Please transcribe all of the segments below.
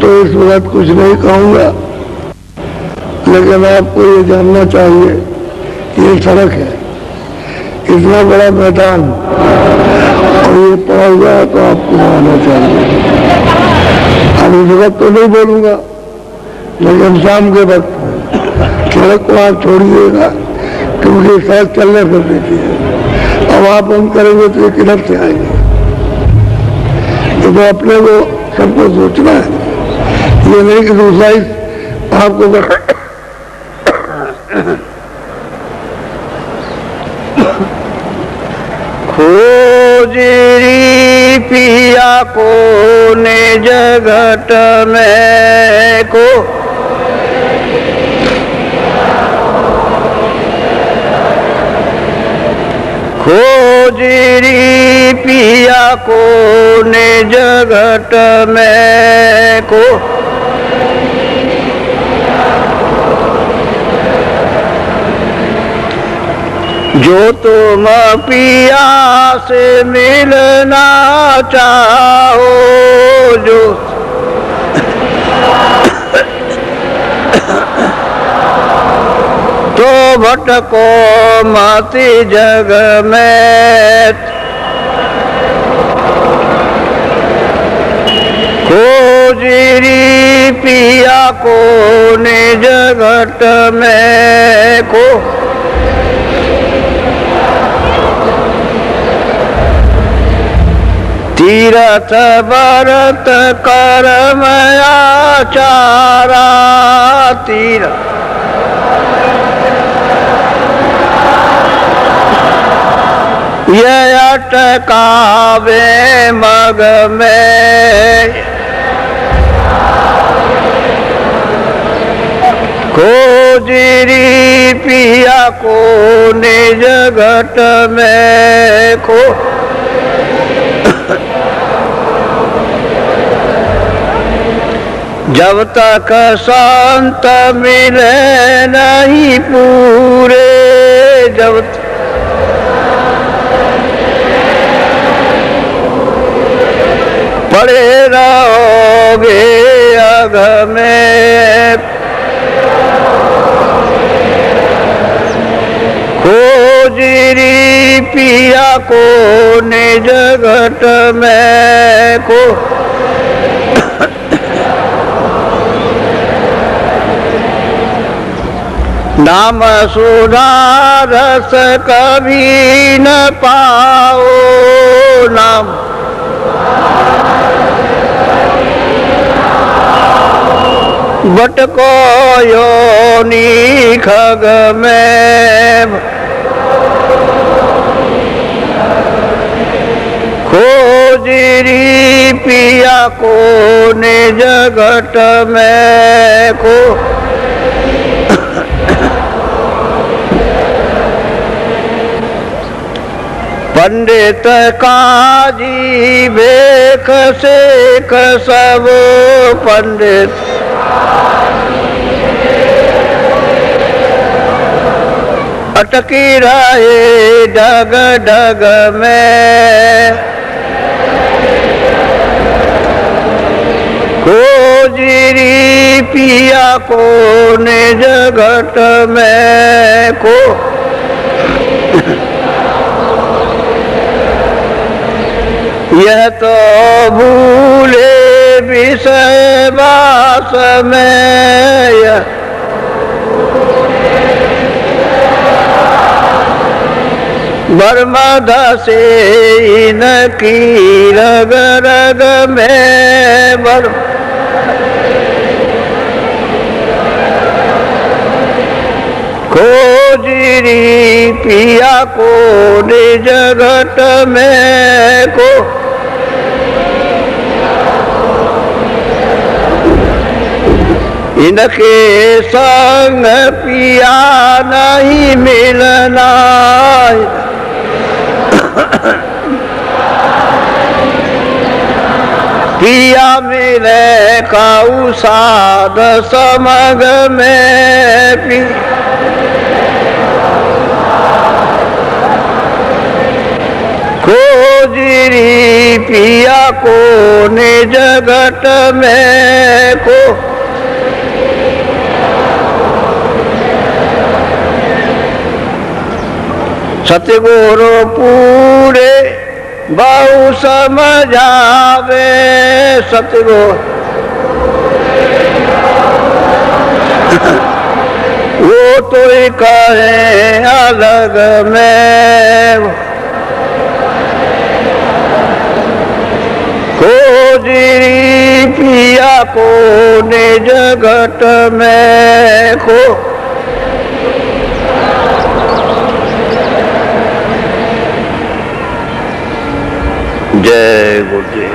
तो इस वक्त कुछ नहीं कहूँगा, लेकिन आपको ये जानना चाहिए कि ये सड़क है, इतना बड़ा मैदान, और ये पहुँच गया तो आपको आना चाहिए। अब इस वक्त तो नहीं बोलूँगा, लेकिन शाम के वक्त सड़क को आप छोड़िएगा, क्योंकि सड़क चलने फिर देती है। अब आप बंद करेंगे तो ये किधर से आएंगे? तो अपने को सबको सोचना है, ये नहीं कि दूसरा ही आपको खोजरी पिया को निज घट में को खोजरी पिया को निज घट में को जो तुम पिया से मिलना चाहो, जो तो भटको मत जग में, खोजरी पिया को निज घट में को तीरथ व्रत कर्म आचारा, तीरथ ये अटकावे मग में, खोजरी पिया को निज घट में को जब तक संत मिले नहीं पूरे, जब पड़े रहोगे अघ में, खोजरी पिया को निज घट में को नाम सुधा रस कभी न पाओ, नाम भटको योनि खग में, खोजरी पिया को निज घट में को पंडित काजी भेख सेख सब, पंडित अटकी रहे डग डग में, खोजरी पिया को निज घट में को यह तो भूले विषय वास में, बर्मद से इनकी रग रग में, खोजरी पिया को निज घट में को इनके संग पिया नहीं मिलना, पिया मिले काऊ साध समग में, खोजरी पिया को निज घट में को सतगुरु पूरे बहु समझावे सतगुरु वो तो ही कहे अलग में खोजरी पिया को निज घट में को जय गुरुदेव।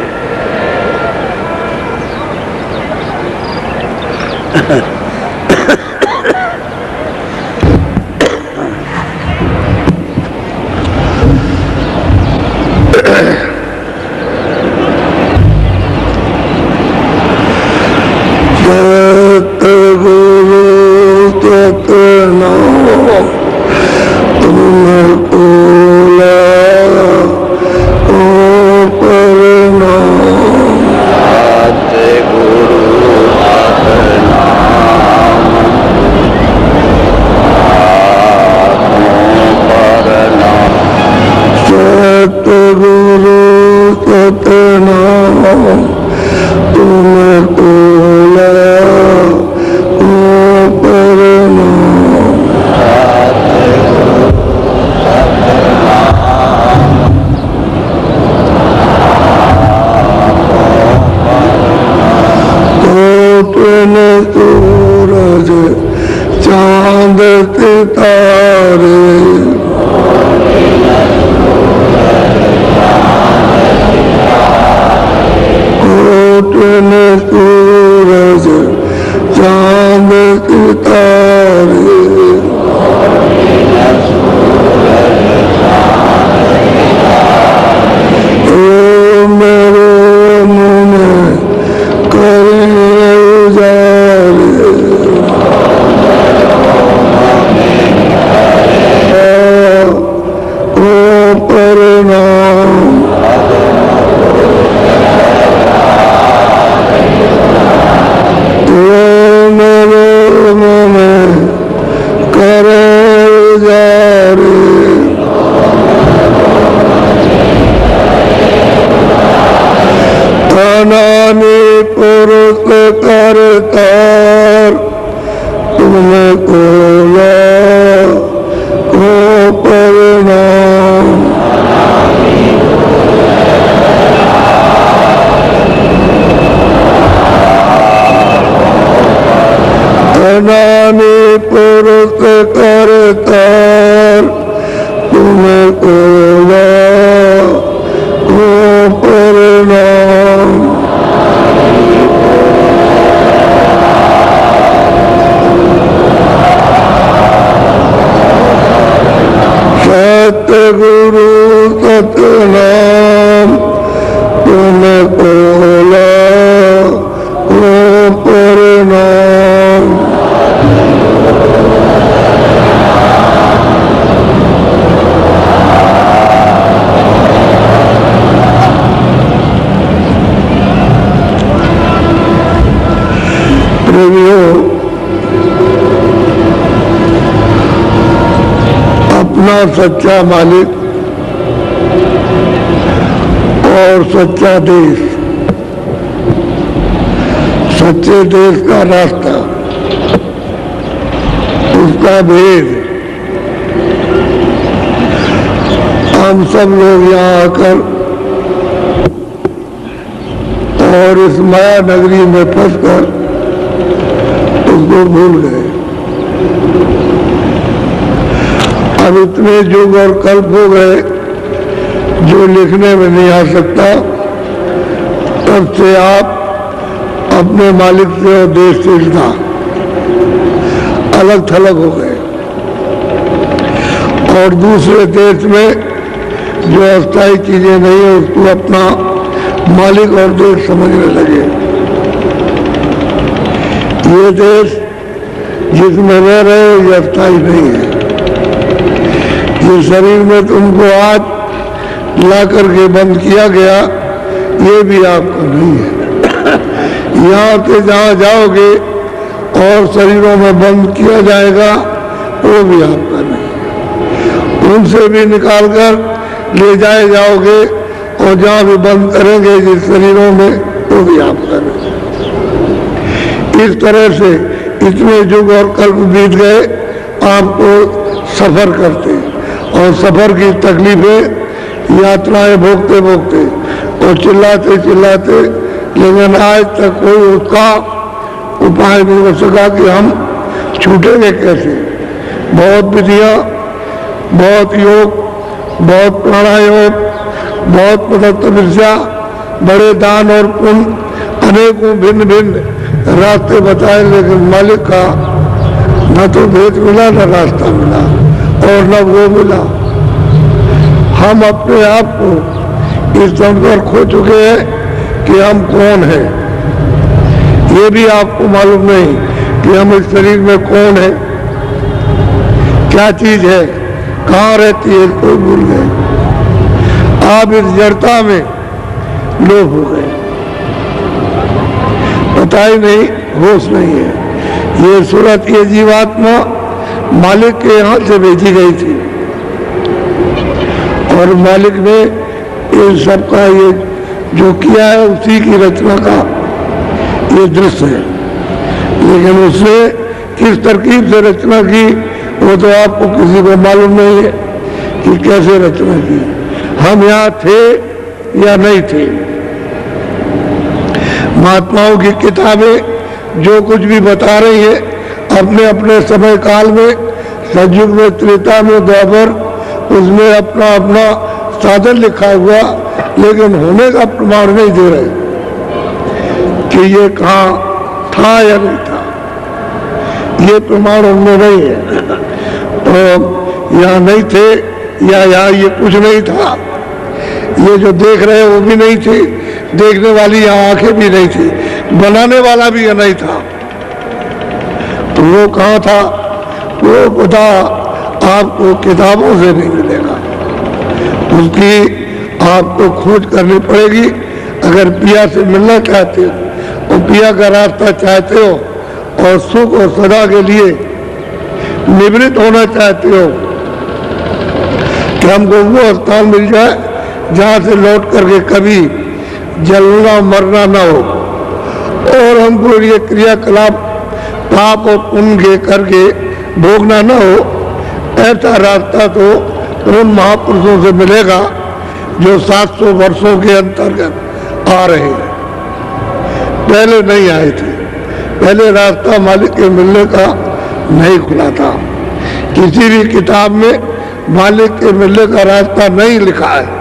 सच्चा मालिक और सच्चा देश, सच्चे देश का रास्ता, उसका भेद हम सब लोग यहाँ आकर और इस माया नगरी में फंसकर उसको भूल गए। अब इतने युग और कल्प हो गए जो लिखने में नहीं आ सकता, तब से आप अपने मालिक से और देश से इतना अलग थलग हो गए और दूसरे देश में जो अस्थायी चीजें नहीं है उसको अपना मालिक और देश समझने लगे। ये देश जिसमें रह रहे हो ये अस्थायी नहीं है। ये शरीर में तुमको आज ला करके बंद किया गया, ये भी आपका नहीं है। यहाँ से जहाँ जाओगे और शरीरों में बंद किया जाएगा, वो भी आपका नहीं। उनसे भी निकाल कर ले जाए जाओगे और जहाँ भी बंद करेंगे जिस शरीरों में, वो भी आपका नहीं। इस तरह से इतने युग और कल्प बीत गए आपको सफर करते, और सफर की तकलीफें यात्राएं भोगते भोगते और चिल्लाते चिल्लाते, लेकिन आज तक कोई उसका उपाय नहीं हो सका कि हम छूटेंगे कैसे। बहुत विधियाँ, बहुत योग, बहुत प्राणायाम, बहुत तपस्या, बड़े दान और पुण्य, अनेकों भिन्न भिन्न रास्ते बताए, लेकिन मालिक का न तो भेद मिला, न रास्ता मिला, और न वो मिला। हम अपने आप को इस दम पर खो चुके हैं कि हम कौन हैं। ये भी आपको मालूम नहीं कि हम इस शरीर में कौन है, क्या चीज है, कहाँ रहती है, कोई भूल गए। आप इस जड़ता में लोभ हो गए, पता ही नहीं, होश नहीं है। ये सूरत, ये जीवात्मा मालिक के यहाँ से भेजी गई थी, और मालिक ने इन सबका ये जो किया है उसी की रचना का ये दृश्य है। लेकिन उसने किस तरकीब से रचना की वो तो आपको किसी को मालूम नहीं है कि कैसे रचना की। हम यहाँ थे या नहीं थे। महात्माओं की किताबें जो कुछ भी बता रही है अपने अपने समय काल में, सतयुग में, त्रेता में, द्वापर, उसमें अपना अपना साधन लिखा हुआ, लेकिन होने का प्रमाण नहीं दे रहे कि ये कहाँ था या नहीं था। ये प्रमाण उनमें नहीं है। तो यहाँ नहीं थे या यहाँ ये कुछ नहीं था। ये जो देख रहे हैं वो भी नहीं थे, देखने वाली यहाँ आंखें भी नहीं थी, बनाने वाला भी ये नहीं था। तो वो कहाँ था, वो पता आपको किताबों से नहीं मिलेगा, उसकी आपको खोज करनी पड़ेगी। अगर पिया से मिलना चाहते हो और पिया का रास्ता चाहते हो और सुख और सदा के लिए निवृत्त होना चाहते हो कि हमको वो स्थान मिल जाए जहाँ से लौट करके कभी जलना मरना ना हो, और हमको ये क्रियाकलाप पाप और पुण्य करके भोगना ना हो, ऐसा रास्ता तो उन महापुरुषों से मिलेगा जो 700 वर्षों के अंतर्गत आ रहे हैं। पहले नहीं आए थे, पहले रास्ता मालिक के मिलने का नहीं खुला था। किसी भी किताब में मालिक के मिलने का रास्ता नहीं लिखा है।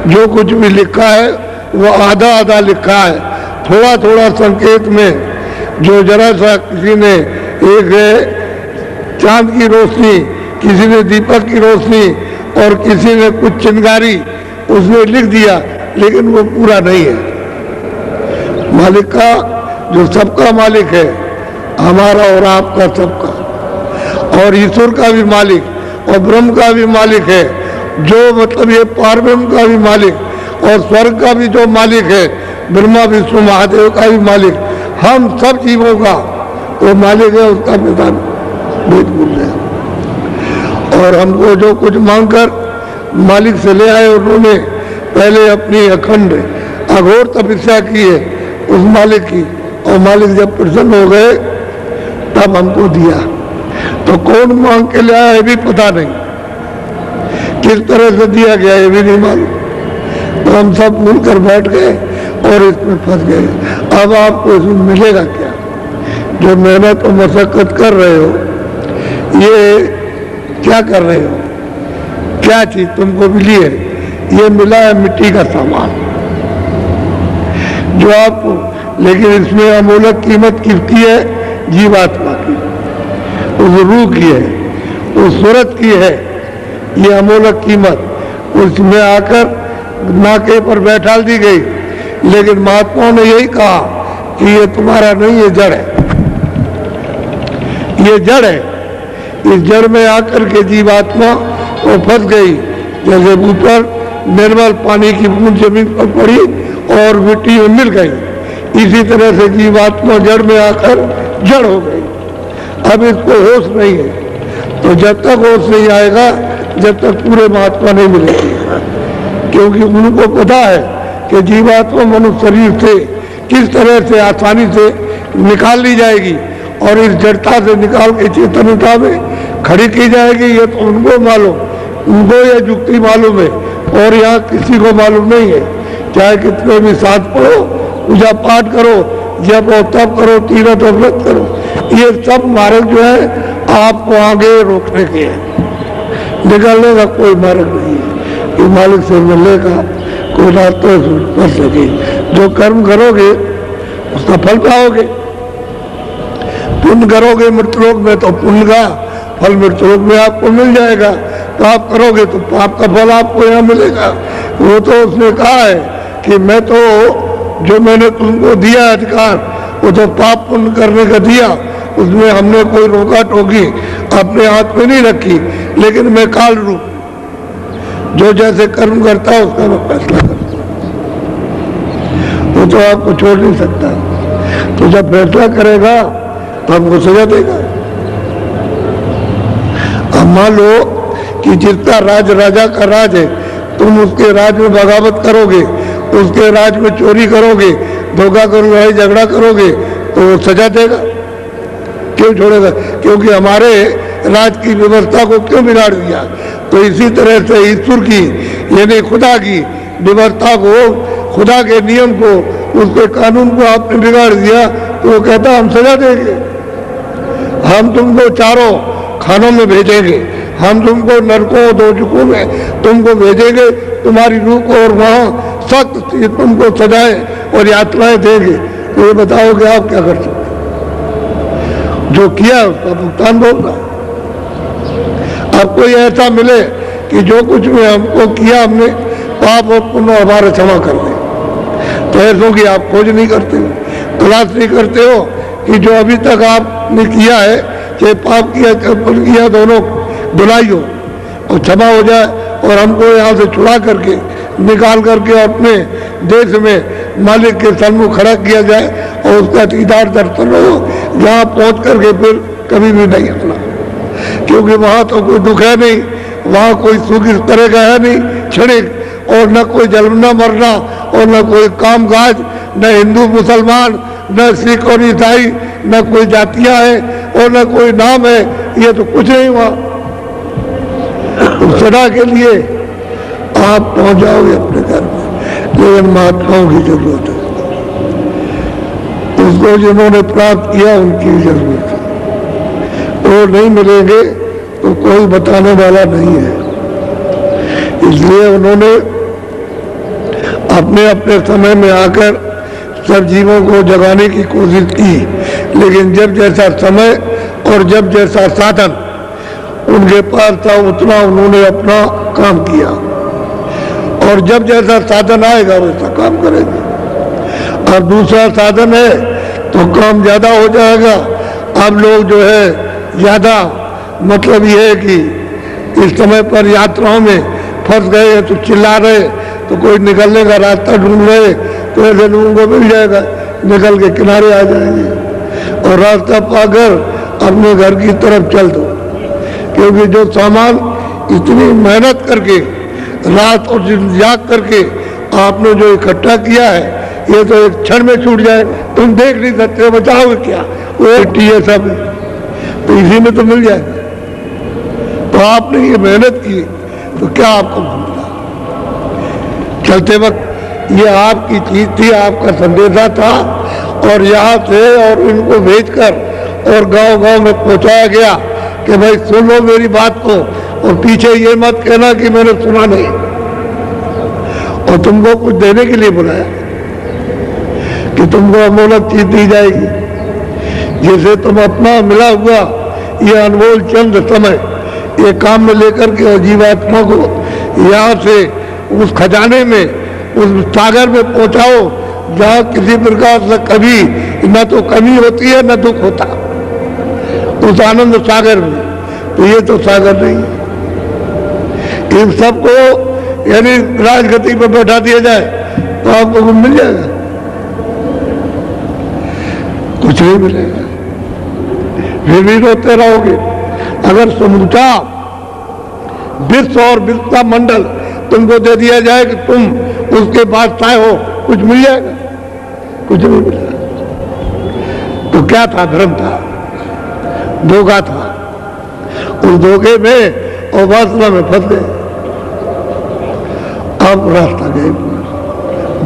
जो कुछ भी लिखा है वो आधा आधा लिखा है, थोड़ा थोड़ा संकेत में। जो जरा सा किसी ने एक चांद की रोशनी, किसी ने दीपक की रोशनी और किसी ने कुछ चिंगारी उसने लिख दिया, लेकिन वो पूरा नहीं है। मालिक का, जो सबका मालिक है, हमारा और आपका सबका, और ईश्वर का भी मालिक और ब्रह्म का भी मालिक है, जो मतलब ये पारब्रह्म का भी मालिक और स्वर्ग का भी जो मालिक है, ब्रह्मा विष्णु महादेव का भी मालिक, हम सब जीवों का वो मालिक है, उसका पिता भेद भूल गया। और हमको जो कुछ मांगकर मालिक से ले आए, उन्होंने पहले अपनी अखंड अघोर तपस्या की है उस मालिक की, और मालिक जब प्रसन्न हो गए तब हमको दिया। तो कौन मांग के ले आया ये भी पता नहीं, किस तरह से दिया गया ये भी नहीं मालूम। तो हम सब मिलकर बैठ गए और इसमें फंस गए। अब आपको इसमें मिलेगा क्या? जो मेहनत और मशक्कत कर रहे हो, ये क्या कर रहे हो, क्या चीज तुमको मिली है? ये मिला है मिट्टी का सामान जो आपको, लेकिन इसमें अमूलक कीमत किसकी है? जीवात्मा की, उस रूह की है, उस सूरत की है ये अमूलक कीमत। उसमें आकर नाके पर बैठा दी गई, लेकिन महात्माओं ने यही कहा कि ये तुम्हारा नहीं, ये जड़ है, ये जड़ है। इस जड़ में आकर के जीवात्मा वो फंस गई, जैसे ऊपर निर्मल पानी की बूंद जमीन पर पड़ी और मिट्टी में मिल गई। इसी तरह से जीवात्मा जड़ में आकर जड़ हो गई। अब इसको होश नहीं है, तो जब तक होश नहीं आएगा जब तक पूरे महात्मा नहीं मिलेंगे, क्योंकि उनको पता है कि जीवात्मा मनुष्य शरीर से किस तरह से आसानी से निकाल ली जाएगी और इस जड़ता से निकाल के चेतनता में खड़ी की जाएगी। ये तो उनको मालूम, उनको यह युक्ति मालूम है और यहाँ किसी को मालूम नहीं है। चाहे कितने भी साथ पढ़ो, पूजा पाठ करो, जब और तब करो, तीरथ और व्रत करो, ये सब मार्ग जो है आपको आगे रोकने के हैं। निकलने का कोई मार्ग नहीं है कि मालिक से मिलने का कोई रास्ता कर सके। जो कर्म करोगे उसका फल पाओगे। पुण्य करोगे मृतलोक में तो पुण्य का फल मृतलोक में आपको मिल जाएगा। पाप करोगे तो पाप का फल आपको यहाँ मिलेगा। वो तो उसने कहा है कि मैं तो जो मैंने तुमको दिया अधिकार वो तो पाप पुण्य करने का दिया, उसमें हमने कोई रोका टोकी अपने हाथ में नहीं रखी, लेकिन मैं काल रूप जो जैसे कर्म करता है उसका मैं फैसला करता हूँ। वो तो आपको छोड़ नहीं सकता। तो जब फैसला करेगा तो हमको सजा देगा। अब मान लो कि जिसका राज राजा का राज है, तुम उसके राज में बगावत करोगे, उसके राज में चोरी करोगे, धोखा करोगे, झगड़ा करोगे, तो वो सजा देगा। क्यों छोड़ेगा? क्योंकि हमारे राज की व्यवस्था को क्यों बिगाड़ दिया। तो इसी तरह से ईश्वर की यानी खुदा की व्यवस्था को, खुदा के नियम को, उसके कानून को आपने बिगाड़ दिया, तो वो कहता हम सजा देंगे। हम तुमको चारों खानों में भेजेंगे, हम तुमको नरकों दोजकों में तुमको भेजेंगे, तुम्हारी रूह को, और वहाँ सख्त तुमको सजाएं और यातनाएं देंगे। तो ये बताओ कि आप क्या कर सकते? जो किया उसका भुगतान भोगना। अब कोई ऐसा मिले कि जो कुछ भी हमको किया हमने पाप और पुण्य हमारे क्षमा कर दे, तो ऐसों की आप खोज नहीं करते हो, तलाश नहीं करते हो कि जो अभी तक आपने किया है, चाहे पाप किया चाहे पुण्य किया, दोनों बुलाई हो और क्षमा हो जाए और हमको यहाँ से छुड़ा करके निकाल करके अपने देश में मालिक के सन्मुख खड़ा किया जाए और उसका दीदार दर्शन हो, जहाँ पहुँच करके फिर कभी भी नहीं अपना। क्योंकि वहाँ तो कोई दुख है नहीं, वहाँ कोई सुख इस तरह का है नहीं क्षणिक, और न कोई जन्मना मरना, और न कोई काम काज, न हिंदू मुसलमान, न सिख और ईसाई, न कोई जातियाँ हैं और न कोई नाम है, ये तो कुछ नहीं वहाँ। सदा के लिए आप पहुँच जाओगे अपने घर में, लेकिन महात्माओं की जरूरत है। उसको जिन्होंने प्राप्त किया उनकी जरूरत है। वो नहीं मिलेंगे तो कोई बताने वाला नहीं है। इसलिए उन्होंने अपने अपने समय में आकर सब जीवों को जगाने की कोशिश की, लेकिन जब जैसा समय और जब जैसा साधन उनके पास था उतना उन्होंने अपना काम किया, और जब जैसा साधन आएगा वैसा काम करेंगे। और दूसरा साधन है तो काम ज्यादा हो जाएगा। अब लोग जो है ज्यादा, मतलब ये है कि इस समय पर यात्राओं में फंस गए तो चिल्ला रहे, तो कोई निकलने का रास्ता ढूंढ रहे, तो ऐसे लोगों को मिल जाएगा, निकल के किनारे आ जाएंगे और रास्ता पाकर अपने घर की तरफ चल दो। क्योंकि जो सामान इतनी मेहनत करके रात और दिन जाग करके आपने जो इकट्ठा किया है, ये तो एक क्षण में छूट जाए, तुम देख नहीं सकते, बचाओगे क्या? वो मिट्टी है सब, तो इसी में तो मिल जाएगा। तो आपने ये मेहनत की तो क्या आपको मिला? चलते वक्त ये आपकी चीज थी, आपका संदेशा था, और यहाँ से और इनको भेजकर और गांव-गांव में पहुंचाया गया कि भाई सुन लो मेरी बात को, और पीछे ये मत कहना कि मैंने सुना नहीं। और तुमको कुछ देने के लिए बुलाया कि तुमको अमोलक चीज दी जाएगी, जिसे तुम अपना मिला हुआ ये अनमोल चंद समय ये काम में लेकर के जीवात्मा को यहाँ से उस खजाने में, उस सागर में पहुँचाओ जहाँ किसी प्रकार से कभी न तो कमी होती है न दुख होता, उस आनंद सागर में। तो ये तो सागर नहीं है। इन सबको यानी राजगद्दी पर बैठा दिया जाए तो आपको कुछ मिल जाएगा? कुछ नहीं मिलेगा, फिर भी रोते रहोगे। अगर समूचा विश्व और विश्व मंडल तुमको दे दिया जाए कि तुम उसके बादशाह हो, कुछ मिल जाएगा? कुछ नहीं मिलेगा। तो क्या था? धर्म था, धोखा था। उस धोखे में और वासना में फंस गए। आप रास्ता गए,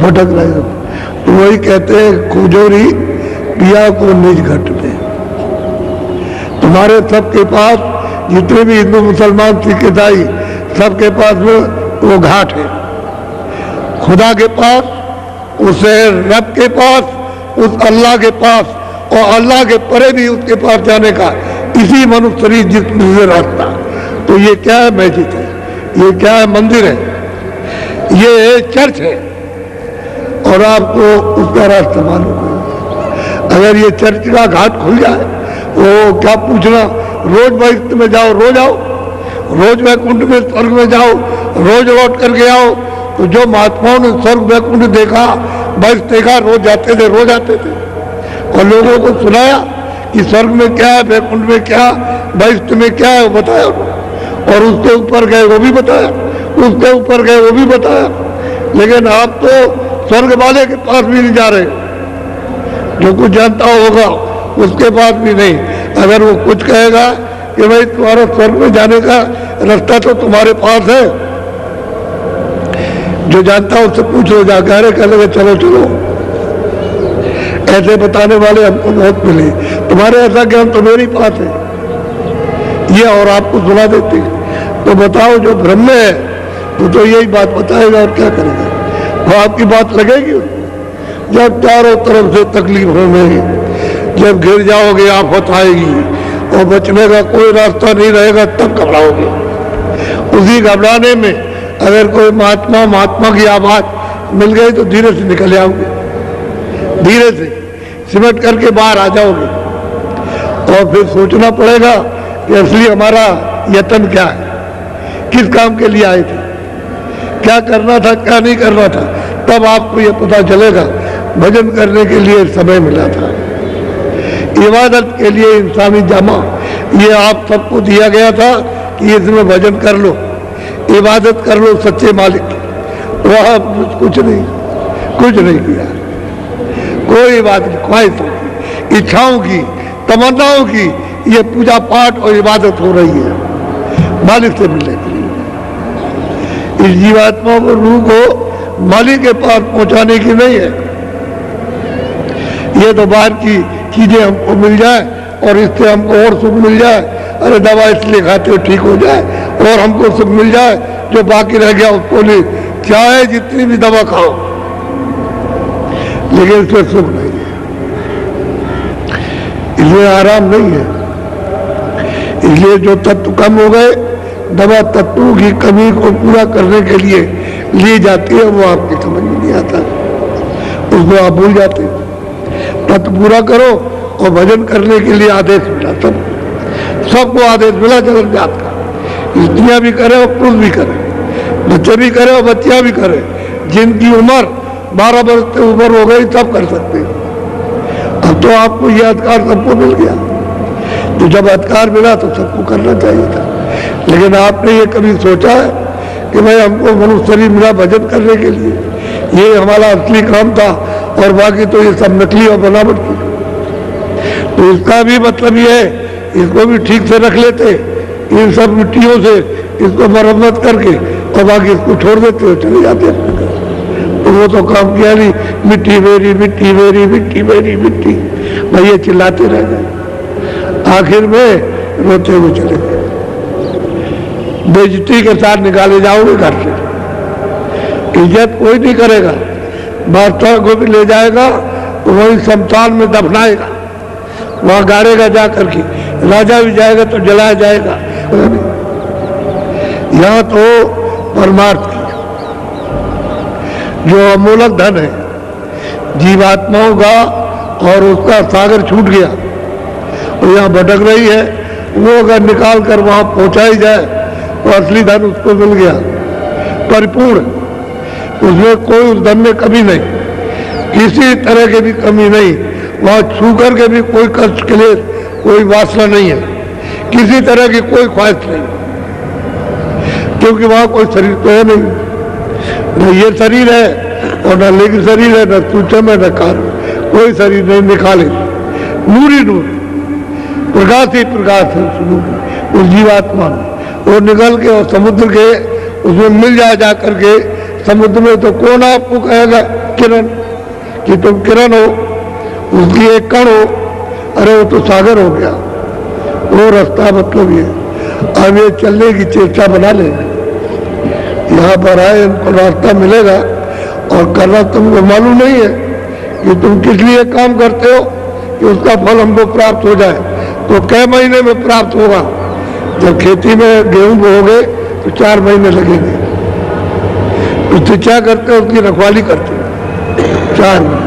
भटक रहे हो। तो वही कहते हैं खोजोरी पिया को निज घट में। तुम्हारे सबके पास जितने भी हिंदू मुसलमान सिख ईसाई सबके पास वो घाट है। खुदा के पास, उसे रब के पास, उस अल्लाह के पास, और अल्लाह के परे भी उसके पास जाने का इसी मनुष्य शरीर जिसमें से रास्ता। तो ये क्या है? मस्जिद है, ये क्या है? मंदिर है, ये चर्च है, और आपको उसका रास्ता मालूम है। अगर ये चर्च का घाट खुल जाए, वो क्या पूछना, रोज वैकुंठ में जाओ, रोज आओ, रोज वैकुंठ में स्वर्ग में जाओ, रोज लौट करके आओ। तो जो महात्माओं ने स्वर्ग वैकुंठ देखा, बस देखा, रोज जाते थे, रोज आते थे, और लोगों को सुनाया कि स्वर्ग में क्या है, वैकुंठ में क्या, वैकुंठ में क्या है, वो बताया। और उसके ऊपर गए वो भी बताया, उसके ऊपर गए वो भी बताया। लेकिन आप तो स्वर्ग वाले के पास भी नहीं जा रहे, जो कुछ जानता होगा उसके पास भी नहीं। अगर वो कुछ कहेगा कि भाई तुम्हारा स्वर्ग में जाने का रास्ता तो तुम्हारे पास है, जो जानता उससे पूछ लो जाकर, अरे कह लगे चलो चलो। ऐसे बताने वाले हमको बहुत मिले, तुम्हारे ऐसा ज्ञान तो मेरे पास है, ये और आपको सुना देते। तो बताओ, जो ब्रह्म में है वो तो यही बात बताएगा, और क्या करेगा? वो आपकी बात लगेगी? जब चारों तरफ से तकलीफों में जब गिर जाओगे, आफत आएगी और बचने का कोई रास्ता नहीं रहेगा, तब घबराओगे। उसी घबराने में अगर कोई महात्मा की आवाज मिल गई तो धीरे से निकल जाओगे, धीरे से सिमट करके बाहर आ जाओगे। और फिर सोचना पड़ेगा कि असली हमारा यत्न क्या है, किस काम के लिए आए थे, क्या करना था, क्या नहीं करना था। तब आपको ये पता चलेगा भजन करने के लिए समय मिला था, इबादत के लिए इंसानी जामा ये आप सबको दिया गया था कि इसमें भजन कर लो, इबादत कर लो सच्चे मालिक की। वह कुछ नहीं किया, कोई बात नहीं, ख्वाहिशों की, इच्छाओं की, तमन्नाओं की ये पूजा पाठ और इबादत हो रही है मालिक से मिलने के लिए। इस जीवात्मा को, रूह को मालिक के पास पहुंचाने की नहीं है। ये तो बाहर की चीजें हमको मिल जाए और इससे हमको और सुख मिल जाए, अरे दवा इसलिए खाते हो ठीक हो जाए, और हमको सुख मिल जाए, जो बाकी रह गया उसको नहीं। क्या है, जितनी भी दवा खाओ, लेकिन इससे सुख नहीं है, इसलिए आराम नहीं है। इसलिए जो तत्व कम हो गए, दवा तत्वों की कमी को पूरा करने के लिए ली जाती है, वो आपकी समझ में नहीं आता, उसको आप भूल जाते हैं। तत्व पूरा करो और भजन करने के लिए आदेश मिला, सबको आदेश मिला जगत जात का। स्त्रियां भी करे और पुरुष भी करे, बच्चे भी करे और बच्चियां भी करे। जिनकी उम्र 12 वर्ष से ऊपर हो गई सब कर सकते हैं। अब तो आपको यह अधिकार सबको मिल गया, तो जब अधिकार मिला तो सबको करना चाहिए था। लेकिन आपने ये कभी सोचा है कि भाई हमको मनुष्य शरीर मिला भजन करने के लिए, ये हमारा असली काम था, और बाकी तो ये सब नकली और बनावट थी। तो इसका भी मतलब ये है, इसको भी ठीक से रख लेते, इन सब मिट्टियों से इसको मरम्मत करके, और बाकी इसको छोड़ देते हो, चले जाते। तो वो तो काम किया नहीं, मिट्टी मेरी, मिट्टी मेरी, मिट्टी मेरी, मिट्टी, भाई ये चिल्लाते रह गए। आखिर में रोते हुए चले गए। बेइज्जती के साथ निकाले जाओगे घर से, इज्जत कोई नहीं करेगा। बादशाह को भी ले जाएगा तो वही शमशान में दफनाएगा, वहां गाड़ेगा जा करके। राजा भी जाएगा तो जलाया जाएगा। यहाँ तो परमार्थ की जो अमूलक धन है जीवात्माओं का, और उसका सागर छूट गया और यहाँ भटक रही है, वो अगर निकाल कर वहां पहुंचाई जाए तो असली धन उसको मिल गया। परिपूर्ण, उसमें कोई उस धन में कमी नहीं, किसी तरह की भी कमी नहीं, वहाँ छू करके भी कोई कष्ट के लिए कोई वासना नहीं है, किसी तरह की कोई ख्वाहिश नहीं, क्योंकि वहाँ कोई शरीर तो है नहीं, न ये शरीर है और न लिंग शरीर है, न सूक्ष्म है, न कारण, कोई शरीर नहीं, निकाले नूर ही नूर, प्रकाश ही प्रकाश है उस जीवात्मा में। वो निकल के और समुद्र के उसमें मिल जाए, जा करके समुद्र में, तो कौन आपको कहेगा किरण कि तुम किरण हो, उसकी एक कण हो, अरे वो तो सागर हो गया। वो रास्ता मतलब ये, अब ये चलने की चेष्टा बना ले, यहाँ पर आए इनको रास्ता मिलेगा, और करना तुमको मालूम नहीं है कि तुम किस लिए काम करते हो कि उसका फल हमको प्राप्त हो जाए। तो कई महीने में प्राप्त होगा? जब खेती में गेहूं बोओगे तो 4 महीने लगेंगे, उससे क्या करते हो? उसकी रखवाली करते हो 4 महीने।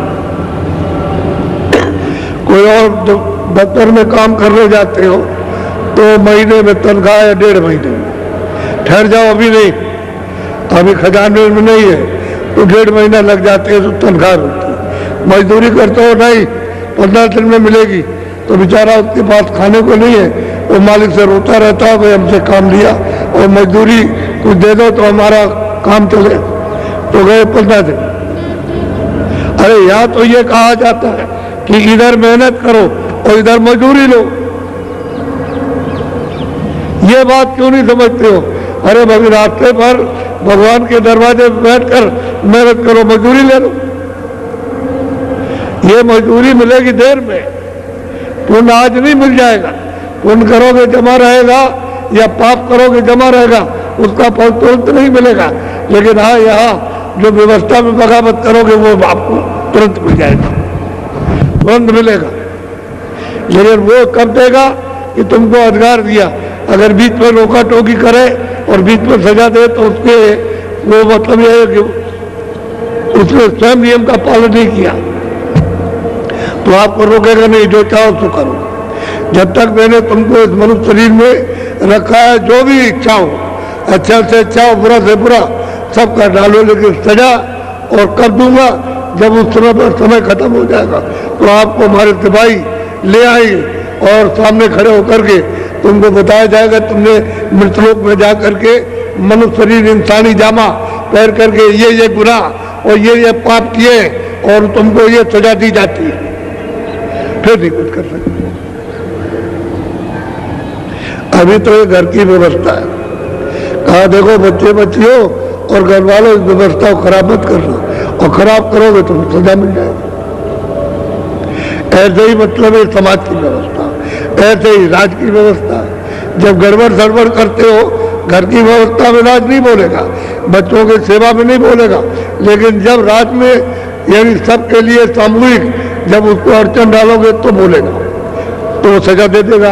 कोई और दफ्तर में काम करने जाते हो तो महीने में तनख्वाह या 1.5 महीने में, ठहर जाओ अभी नहीं, अभी खजाने में नहीं है, तो 1.5 महीना लग जाते हैं, तो तनख्वाह होती है। मजदूरी करते हो नहीं, 15 दिन में मिलेगी, तो बेचारा उसके पास खाने को नहीं है, वो मालिक से रोता रहता है, भाई हमसे काम लिया और मजदूरी कुछ दे दो तो हमारा काम चले, तो गए 15 दिन। अरे यहाँ तो ये कहा जाता है कि इधर मेहनत करो और इधर मजदूरी लो, ये बात क्यों नहीं समझते हो? अरे भाई रास्ते पर भगवान के दरवाजे पर बैठकर मेहनत करो, मजदूरी ले लो, ये मजदूरी मिलेगी देर में, पुण्य आज नहीं मिल जाएगा। पुण्य करोगे जमा रहेगा या पाप करोगे जमा रहेगा, उसका फल तुरंत नहीं मिलेगा। लेकिन हाँ, यहाँ जो व्यवस्था में बगावत करोगे वो आपको तुरंत मिल जाएगा, तुरंत मिलेगा। लेकिन वो कब देगा कि तुमको अधिकार दिया, अगर बीच में रोका टोकी करे और बीच में सजा दे तो उसके वो मतलब यह है कि उसने स्वयं नियम का पालन नहीं किया तो आपको रोकेगा नहीं, जो चाहो तो करो। जब तक मैंने तुमको इस मनुष्य शरीर में रखा है, जो भी इच्छा हो, अच्छा से अच्छा हो, बुरा से बुरा, सब कर डालो, लेकिन सजा और कर दूंगा जब उस समय पर समय खत्म हो जाएगा तो आपको हमारे सिपाही ले आएंगे और सामने खड़े होकर के तुमको बताया जाएगा तुमने मृतलोक में जा करके मनुष्य शरीर इंसानी जामा पहन करके ये गुनाह और ये पाप किए और तुमको ये सजा दी जाती है, फिर नहीं कुछ कर सकते। अभी तो ये घर की व्यवस्था है, कहा देखो बच्चे बच्चियों और घर वालों इस व्यवस्था को खराब मत करना, और खराब करोगे तो सजा मिल जाएगी। ऐसे ही मतलब है समाज की व्यवस्था, ऐसे ही राज की व्यवस्था। जब गड़बड़ सड़बड़ करते हो, घर की व्यवस्था में राज नहीं बोलेगा, बच्चों की सेवा में नहीं बोलेगा, लेकिन जब राज में यानी सबके लिए सामूहिक जब उसको अड़चन डालोगे तो बोलेगा, तो वो सजा दे देगा।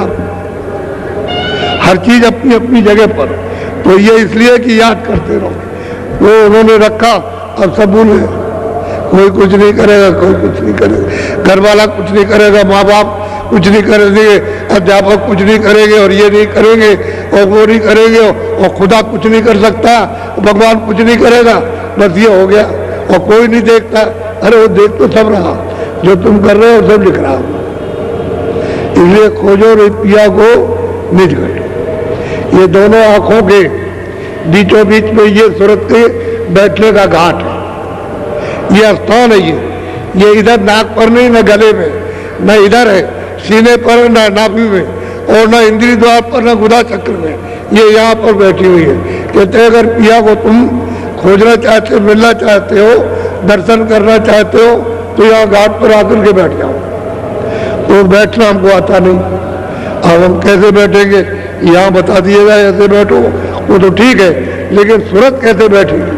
हर चीज अपनी अपनी जगह पर, तो ये इसलिए कि याद करते रहो, वो उन्होंने रखा, अब सब भूले। कोई कुछ नहीं करेगा, कोई कुछ नहीं करेगा, घर वाला कुछ नहीं करेगा, माँ बाप कुछ नहीं करेंगे, अध्यापक कुछ नहीं करेंगे, और ये नहीं करेंगे और वो नहीं करेंगे, और खुदा कुछ नहीं कर सकता, भगवान कुछ नहीं करेगा, बस ये हो गया। और कोई नहीं देखता, अरे वो देख तो सब रहा, जो तुम कर रहे हो सब लिख रहा। इसलिए खोजो रे पिया को निज घट। ये दोनों आंखों के बीचों बीच में ये सूरत के बैठने का घाट है, ये स्थान है। ये इधर नाक पर नहीं, न गले में, न इधर है सीने पर, न नाभि में, और न इंद्रिय द्वार पर, न गुदा चक्र में, ये यहाँ पर बैठी हुई है। कहते हैं अगर पिया को तुम खोजना चाहते हो, मिलना चाहते हो, दर्शन करना चाहते हो, तो यहाँ घाट पर आकर के बैठ जाओ। तो बैठना हमको आता नहीं, अब हम कैसे बैठेंगे? यहाँ बता दिएगा ऐसे बैठो, वो तो ठीक है, लेकिन सूरत कैसे बैठेगी?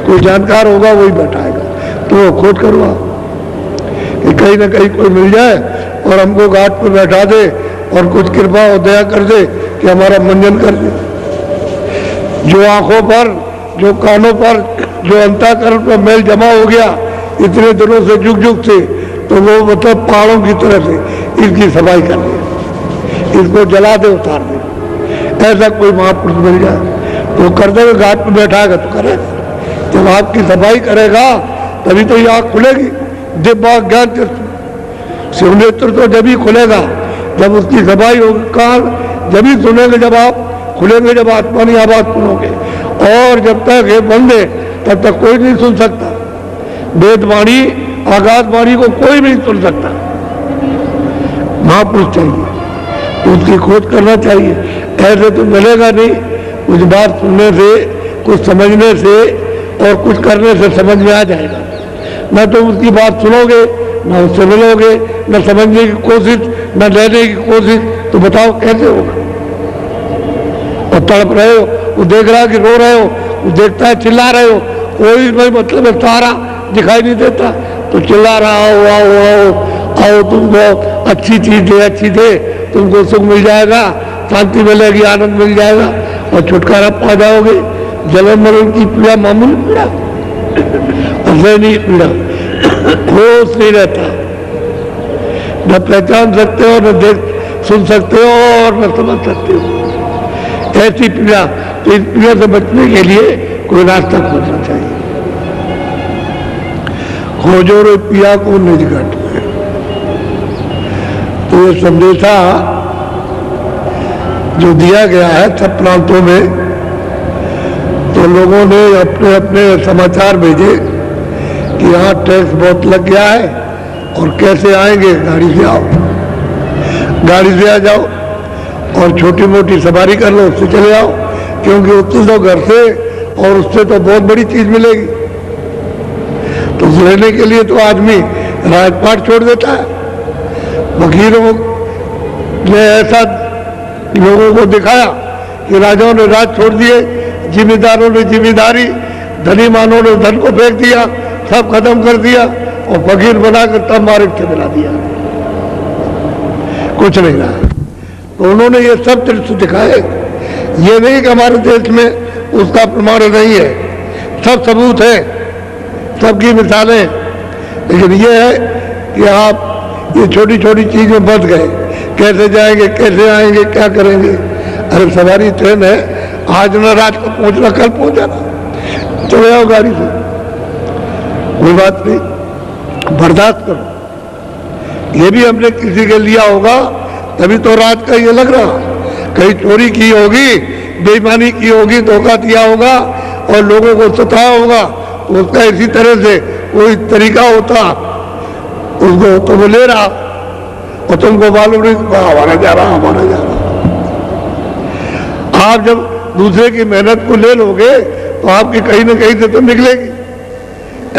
कोई जानकार होगा वही बैठाएगा, तो वो खोज करवा कि कहीं ना कहीं कोई मिल जाए और हमको घाट पर बैठा दे और कुछ कृपा और दया कर दे कि हमारा मंजन कर दे। जो आंखों पर, जो कानों पर, जो अंतःकरण पर मैल जमा हो गया इतने दिनों से, जुग जुग से, तो वो मतलब पहाड़ों की तरह से इसकी सफाई कर दे, इसको जला दे, उतार दे। ऐसा कोई महापुरुष मिल जाए वो कर्तव्य घाट पर बैठाएगा तो करेगा, जब आपकी सफाई करेगा तभी तो ये आँख खुलेगी। दिव्य ज्ञान शिव नेत्र तो जब ही खुलेगा जब उसकी सफाई होगी, कान जब ही सुनेंगे जब आप खुलेंगे, जब आत्मा की आवाज सुनोगे। और जब तक ये बंद है तब तक कोई नहीं सुन सकता। वेदवाणी आकाशवाणी को कोई नहीं सुन सकता। महापुरुष चाहिए, उसकी खोज करना चाहिए। ऐसे तो मिलेगा नहीं। कुछ बात सुनने से, कुछ समझने से और कुछ करने से समझ में आ जाएगा। न तो उसकी बात सुनोगे, न उससे मिलोगे, न समझने की कोशिश, न लेने की कोशिश, तो बताओ कैसे होगा। और तड़प रहे हो, वो देख रहा है कि रो रहे हो, वो देखता है चिल्ला रहे हो, कोई भाई मतलब है सारा दिखाई नहीं देता, तो चिल्ला रहा आओ आओ आओ आओ, तुमको अच्छी चीज दे, अच्छी दे, तुमको सुख मिल जाएगा, शांति मिलेगी, आनंद मिल जाएगा और छुटकारा पा जाओगे। जलन मरण की पीड़ा मामूली पीड़ा, असहनीय पीड़ा, होश नहीं रहता, न पहचान सकते हो, न देख सुन सकते हो और न समझ सकते हो। ऐसी पीड़ा, तो इस पीड़ा से बचने के लिए कोई रास्ता खोजना चाहिए। खोजो रे पिया को निज घट में। तो ये संदेशा जो दिया गया है सब प्रांतों में, तो लोगों ने अपने अपने समाचार भेजे कि यहाँ टैक्स बहुत लग गया है और कैसे आएंगे, गाड़ी से आओ, गाड़ी से आ जाओ और छोटी मोटी सवारी कर लो, उससे चले आओ, क्योंकि उससे तो घर से और उससे तो बहुत बड़ी चीज मिलेगी। तो लेने के लिए तो आदमी राजपाट छोड़ देता है। वकीलों ने ऐसा लोगों को दिखाया कि राजाओं ने राज छोड़ दिए, जिम्मेदारों ने जिम्मेदारी, धनीमानों ने धन को फेंक दिया, सब खत्म कर दिया और फकीर बनाकर तब मार्ग से मिला दिया, कुछ नहीं रहा। तो उन्होंने ये सब दृश्य दिखाए। ये नहीं कि हमारे देश में उसका प्रमाण नहीं है, सब सबूत है, सबकी मिसालें। लेकिन ये है कि आप ये छोटी छोटी चीजें बच गए, कैसे जाएंगे, कैसे आएंगे, क्या करेंगे। अरे सवारी ट्रेन है, आज न रात को पहुंचना, कल पहुंचाना, चले आओ गाड़ी से, कोई बात नहीं, बर्दाश्त करो। ये भी हमने किसी के लिया होगा, तभी तो रात का ये लग रहा। कहीं चोरी की होगी, बेईमानी की होगी, धोखा दिया होगा और लोगों को सताया होगा, तो उसका इसी तरह से कोई तरीका होता, उसको तो वो ले रहा और तुमको मालूम नहीं, हमारा जा रहा, हमारा जा रहा। आप जब दूसरे की मेहनत को ले लोगे तो आपकी कहीं ना कहीं से तो निकलेगी।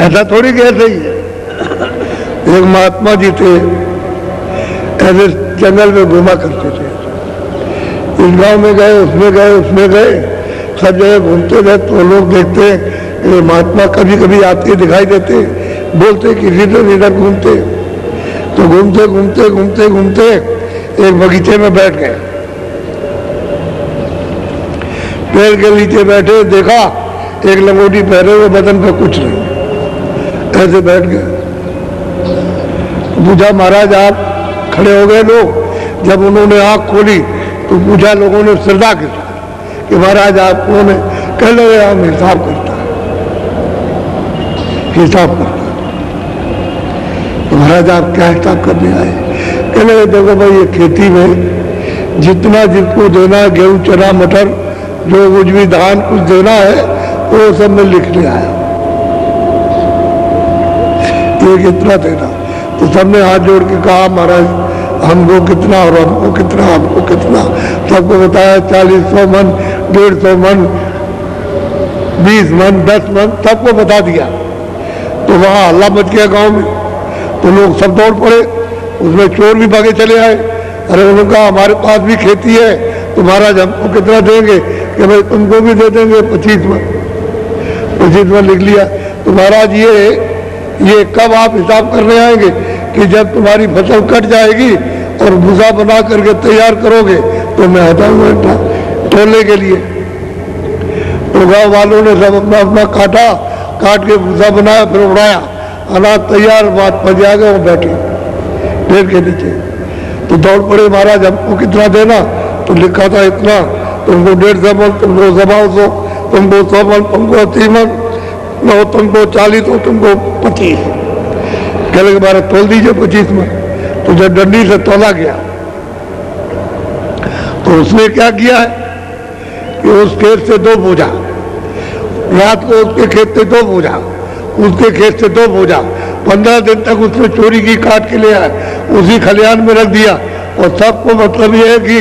ऐसा थोड़ी कि ऐसे ही है। एक महात्मा जी थे, ऐसे जंगल में घूमा करते थे, इस गांव में गए, उसमें गए, उसमें गए, सब जगह घूमते गए। तो लोग देखते ये महात्मा कभी कभी आते दिखाई देते, बोलते किसी से इधर घूमते। तो घूमते घूमते घूमते घूमते एक बगीचे में बैठ गए, पेड़ के नीचे बैठे, देखा एक लंगोटी पहने हुए, बदन पे कुछ नहीं, ऐसे बैठ गए। पूछा महाराज आप, खड़े हो गए लोग। जब उन्होंने आंख खोली तो पूछा लोगों ने श्रद्धा के साथ कि महाराज आप कौन है? कह लगे हम हिसाब करता है, हिसाब करता। तो महाराज आप क्या हिसाब करने आए? कह लगे देखो भाई, ये खेती में जितना जिसको देना, गेहूं, चना, मटर, जो कुछ भी धान कुछ देना है वो सब में लिखने आया, ये कितना देना। तो सबने हाथ जोड़ के कहा महाराज हमको कितना और हमको कितना, हमको कितना। सबको बताया 40-100 मन, 150 मन, 20 मन, 10 मन, सबको बता दिया। तो वहाँ हल्ला मच गया गांव में। तो लोग सब दौड़ पड़े, उसमें चोर भी भागे चले आए। अरे उन्होंने कहा हमारे पास भी खेती है, तो महाराज हमको कितना देंगे? कि भाई तुमको भी दे देंगे 25 मन। 25 मन लिख लिया। तो महाराज ये कब आप हिसाब करने आएंगे? कि जब तुम्हारी फसल कट जाएगी और भूसा बना करके तैयार करोगे तो मैं आ जाऊंगा तोलने के लिए। तो गाँव वालों ने सब अपना अपना काट के भूसा बनाया, फिर उड़ाया, अनाज तैयार, बात पड़ जाएगा, वो बैठे पेड़ के नीचे। तो दौड़ पड़े, महाराज हमको कितना देना? तो लिखा था इतना, तुमको 150 मन, तुमको 125 तुमको 100 मन, तुमको 80 मन, लो तुमको 40 हो, तुमको 25। कहने के बारे तोल दीजिए 25 मन। तो जब डंडी से तोला गया तो उसने क्या किया है कि उस खेत से 2 बोझा, रात को उसके खेत से 2 बोझा, उसके खेत से 2 बोझा, 15 दिन तक उसने चोरी की, काट के ले आया, उसी खलिहान में रख दिया। और सबको मतलब ये है कि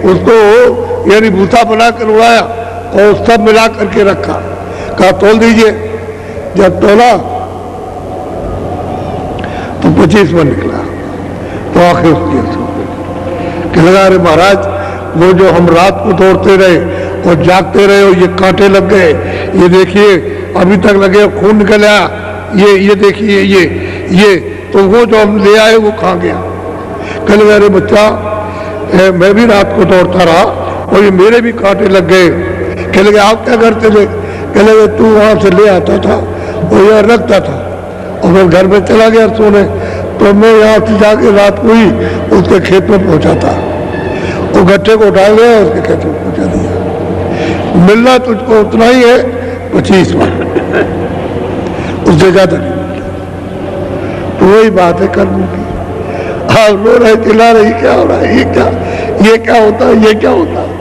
उसको यानी भूसा बना कर उड़ाया और सब मिला करके रखा। कहा तोल दीजिए। जब तोला तो 25 मन निकला। तो आखिर उसकी कहने लगा, अरे महाराज, वो जो हम रात को दौड़ते रहे और जागते रहे और ये कांटे लग गए, ये देखिए अभी तक लगे, खून निकल आया, ये देखिए, ये तो वो जो हम ले आए वो कहाँ गया। कहने लगा, अरे बच्चा, मैं भी रात को दौड़ता रहा और ये मेरे भी कांटे लग गए। कहने लगे, आप क्या करते थे? कहने लगे, तू वहां से ले आता था और यहाँ रखता था और मैं घर में चला गया सोने, तो मैं यहाँ से जाके रात को ही उसके खेत में पहुंचा था। वो गट्ठे को उठा गया, उसके खेत में पहुंचा दिया। मिलना तुझको उतना ही है, 25 मन, उससे ज्यादा नहीं मिलता। तो वही बात है कर्म की। आप रो रहे, चिल्ला रहे, क्या हो रहा है, ये क्या होता है, ये क्या होता है,